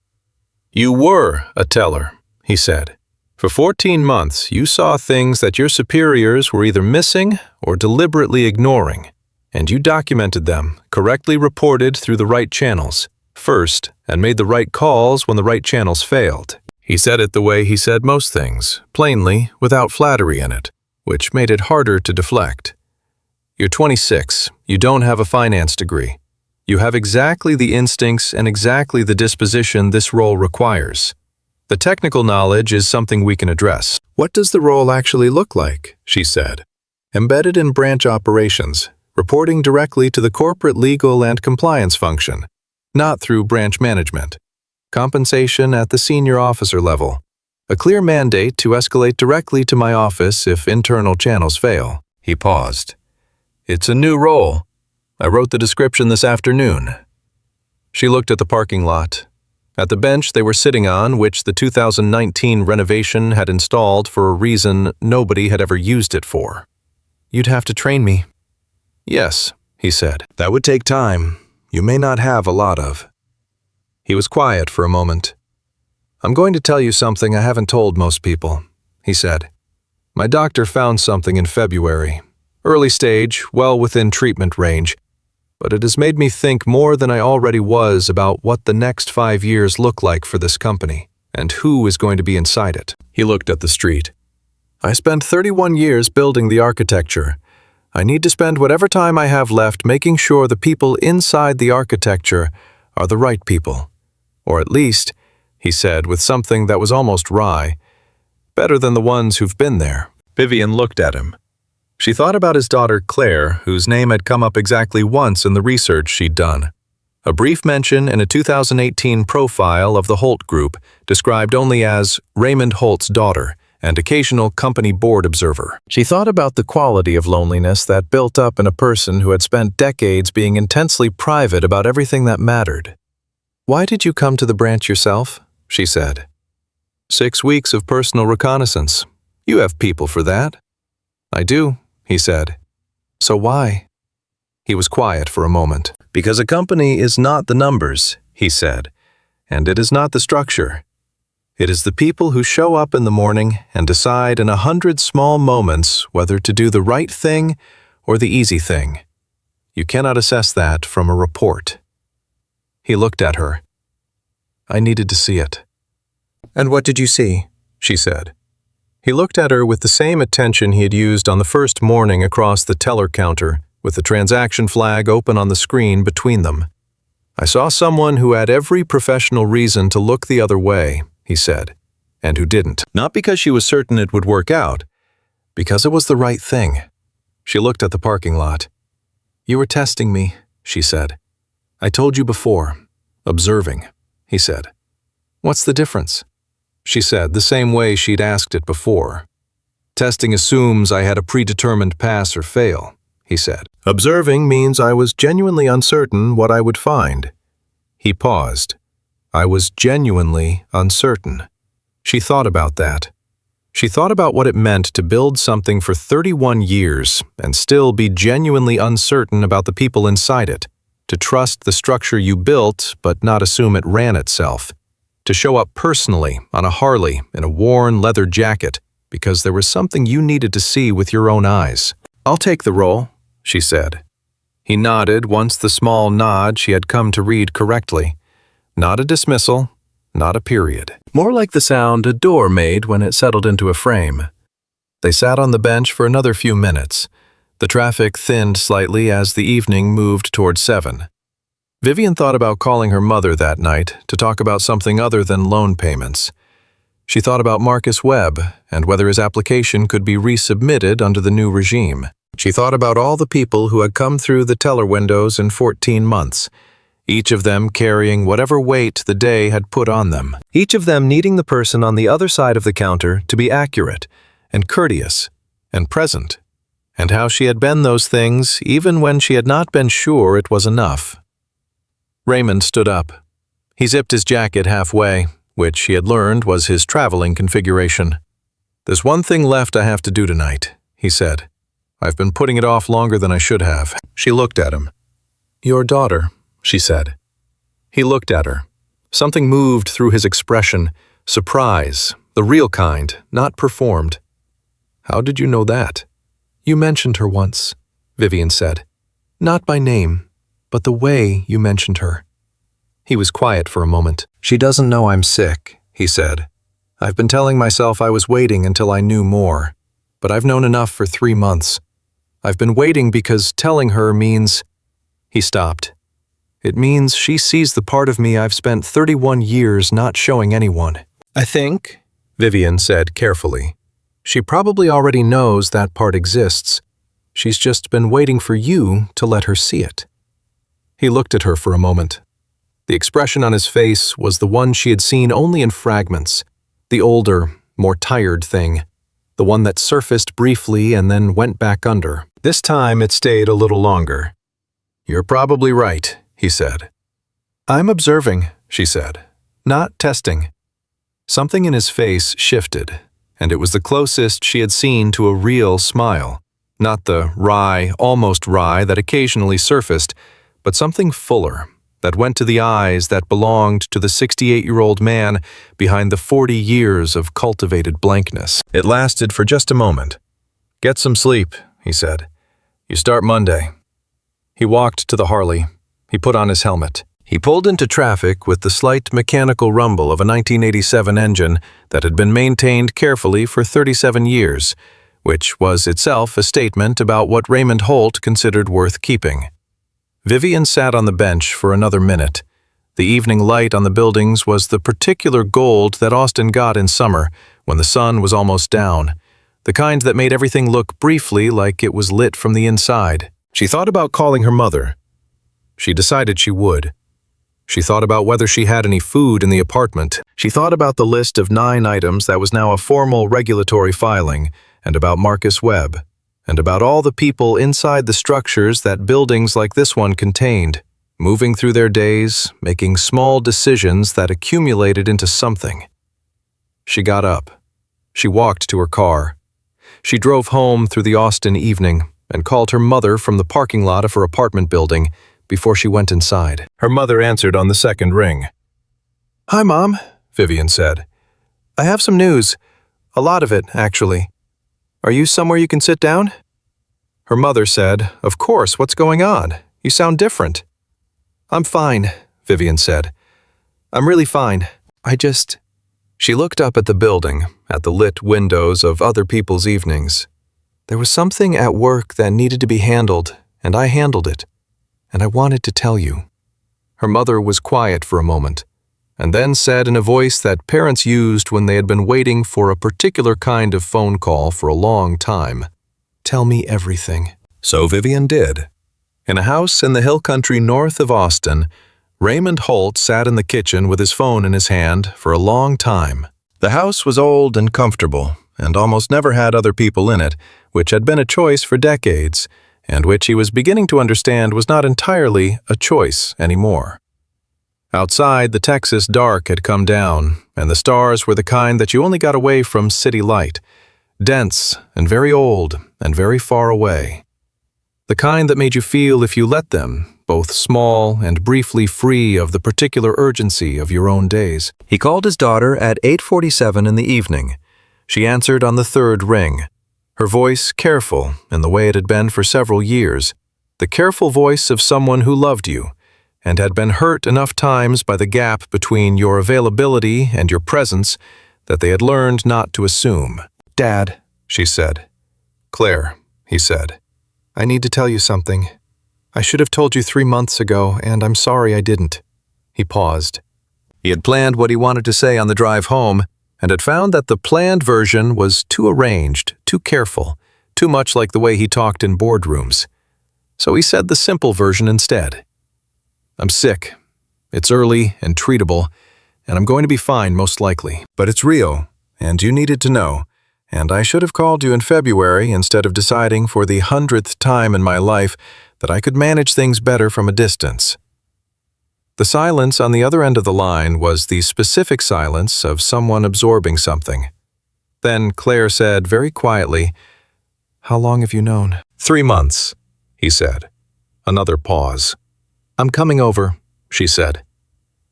"You were a teller," he said. "For 14 months, you saw things that your superiors were either missing or deliberately ignoring. And you documented them, correctly reported through the right channels, first, and made the right calls when the right channels failed." He said it the way he said most things, plainly, without flattery in it, which made it harder to deflect. "You're 26. You don't have a finance degree. You have exactly the instincts and exactly the disposition this role requires. The technical knowledge is something we can address." "What does the role actually look like?" she said. "Embedded in branch operations, reporting directly to the corporate legal and compliance function, not through branch management. Compensation at the senior officer level. A clear mandate to escalate directly to my office if internal channels fail." He paused. "It's a new role. I wrote the description this afternoon." She looked at the parking lot, at the bench they were sitting on, which the 2019 renovation had installed for a reason nobody had ever used it for. "You'd have to train me." "Yes," he said. "That would take time. You may not have a lot of." He was quiet for a moment. "I'm going to tell you something I haven't told most people," he said. "My doctor found something in February. Early stage, well within treatment range, but it has made me think more than I already was about what the next 5 years look like for this company, and who is going to be inside it." He looked at the street. "I spent 31 years building the architecture. I need to spend whatever time I have left making sure the people inside the architecture are the right people. Or at least," he said with something that was almost wry, "better than the ones who've been there." Vivian looked at him. She thought about his daughter Claire, whose name had come up exactly once in the research she'd done. A brief mention in a 2018 profile of the Holt Group described only as Raymond Holt's daughter and occasional company board observer. She thought about the quality of loneliness that built up in a person who had spent decades being intensely private about everything that mattered. "Why did you come to the branch yourself?" she said. "6 weeks of personal reconnaissance. You have people for that." "I do," he said. "So why?" He was quiet for a moment. "Because a company is not the numbers," he said, "and it is not the structure. It is the people who show up in the morning and decide in 100 small moments whether to do the right thing or the easy thing. You cannot assess that from a report." He looked at her. "I needed to see it." "And what did you see?" she said. He looked at her with the same attention he had used on the first morning across the teller counter, with the transaction flag open on the screen between them. "I saw someone who had every professional reason to look the other way," he said, "and who didn't. Not because she was certain it would work out, because it was the right thing." She looked at the parking lot. "You were testing me," she said. "I told you before. Observing," he said. "What's the difference?" She said, the same way she'd asked it before. "Testing assumes I had a predetermined pass or fail," he said. "Observing means I was genuinely uncertain what I would find." He paused. "I was genuinely uncertain." She thought about that. She thought about what it meant to build something for 31 years and still be genuinely uncertain about the people inside it, to trust the structure you built but not assume it ran itself, to show up personally on a Harley in a worn leather jacket because there was something you needed to see with your own eyes. "I'll take the role," she said. He nodded once the small nod she had come to read correctly. Not a dismissal, not a period. More like the sound a door made when it settled into a frame. They sat on the bench for another few minutes. The traffic thinned slightly as the evening moved toward 7. Vivian thought about calling her mother that night to talk about something other than loan payments. She thought about Marcus Webb and whether his application could be resubmitted under the new regime. She thought about all the people who had come through the teller windows in 14 months, each of them carrying whatever weight the day had put on them, each of them needing the person on the other side of the counter to be accurate and courteous and present, and how she had been those things even when she had not been sure it was enough. Raymond stood up. He zipped his jacket halfway, which he had learned was his traveling configuration. "There's one thing left I have to do tonight," he said. "I've been putting it off longer than I should have." She looked at him. "Your daughter," she said. He looked at her. Something moved through his expression, surprise, the real kind, not performed. "How did you know that?" "You mentioned her once," Vivian said. "Not by name, but the way you mentioned her." He was quiet for a moment. "She doesn't know I'm sick," he said. "I've been telling myself I was waiting until I knew more, but I've known enough for 3 months. I've been waiting because telling her means—" He stopped. "It means she sees the part of me I've spent 31 years not showing anyone." "I think," Vivian said carefully, "she probably already knows that part exists. She's just been waiting for you to let her see it." He looked at her for a moment. The expression on his face was the one she had seen only in fragments, the older, more tired thing, the one that surfaced briefly and then went back under. This time it stayed a little longer. "You're probably right," he said. "I'm observing," she said, "not testing." Something in his face shifted, and it was the closest she had seen to a real smile. Not the wry, almost wry that occasionally surfaced, but something fuller, that went to the eyes that belonged to the 68-year-old man behind the 40 years of cultivated blankness. It lasted for just a moment. "Get some sleep," he said. "You start Monday." He walked to the Harley. He put on his helmet. He pulled into traffic with the slight mechanical rumble of a 1987 engine that had been maintained carefully for 37 years, which was itself a statement about what Raymond Holt considered worth keeping. Vivian sat on the bench for another minute. The evening light on the buildings was the particular gold that Austin got in summer, when the sun was almost down, the kind that made everything look briefly like it was lit from the inside. She thought about calling her mother. She decided she would. She thought about whether she had any food in the apartment. She thought about the list of 9 items that was now a formal regulatory filing, and about Marcus Webb, and about all the people inside the structures that buildings like this one contained, moving through their days, making small decisions that accumulated into something. She got up. She walked to her car. She drove home through the Austin evening and called her mother from the parking lot of her apartment building before she went inside. Her mother answered on the second ring. "Hi, Mom," Vivian said. "I have some news. A lot of it, actually. Are you somewhere you can sit down?" Her mother said, "Of course, what's going on? You sound different." "I'm fine," Vivian said. "I'm really fine. She looked up at the building, at the lit windows of other people's evenings. There was something at work that needed to be handled, and I handled it. And I wanted to tell you." Her mother was quiet for a moment, and then said in a voice that parents used when they had been waiting for a particular kind of phone call for a long time, "Tell me everything." So Vivian did. In a house in the hill country north of Austin, Raymond Holt sat in the kitchen with his phone in his hand for a long time. The house was old and comfortable, and almost never had other people in it, which had been a choice for decades, and which he was beginning to understand was not entirely a choice anymore. Outside, the Texas dark had come down, and the stars were the kind that you only got away from city light, dense and very old and very far away. The kind that made you feel, if you let them, both small and briefly free of the particular urgency of your own days. He called his daughter at 8:47 in the evening. She answered on the third ring, her voice careful in the way it had been for several years, the careful voice of someone who loved you and had been hurt enough times by the gap between your availability and your presence that they had learned not to assume. "Dad," she said. "Claire," he said, "I need to tell you something. I should have told you 3 months ago, and I'm sorry I didn't." He paused. He had planned what he wanted to say on the drive home, and had found that the planned version was too arranged, too careful, too much like the way he talked in boardrooms. So he said the simple version instead. "I'm sick. It's early and treatable, and I'm going to be fine most likely. But it's real, and you needed to know, and I should have called you in February instead of deciding for the 100th time in my life that I could manage things better from a distance." The silence on the other end of the line was the specific silence of someone absorbing something. Then Claire said very quietly, "How long have you known?" 3 months, he said. Another pause. "I'm coming over," she said.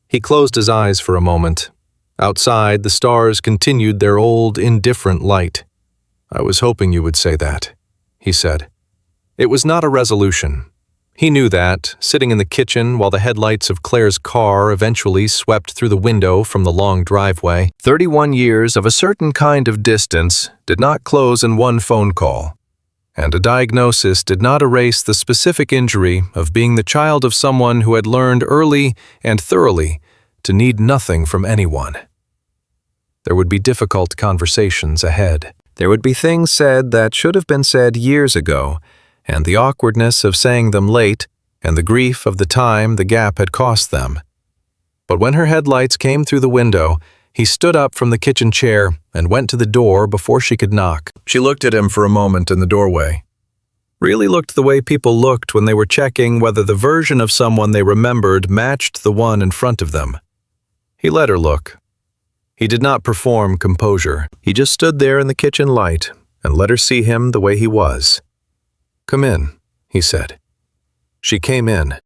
He closed his eyes for a moment. Outside, the stars continued their old, indifferent light. "I was hoping you would say that," he said. It was not a resolution. He knew that, sitting in the kitchen while the headlights of Claire's car eventually swept through the window from the long driveway, 31 years of a certain kind of distance did not close in one phone call, and a diagnosis did not erase the specific injury of being the child of someone who had learned early and thoroughly to need nothing from anyone. There would be difficult conversations ahead. There would be things said that should have been said years ago, and the awkwardness of saying them late, and the grief of the time the gap had cost them. But when her headlights came through the window, he stood up from the kitchen chair and went to the door before she could knock. She looked at him for a moment in the doorway. Really looked the way people looked when they were checking whether the version of someone they remembered matched the one in front of them. He let her look. He did not perform composure. He just stood there in the kitchen light and let her see him the way he was. "Come in," he said. She came in.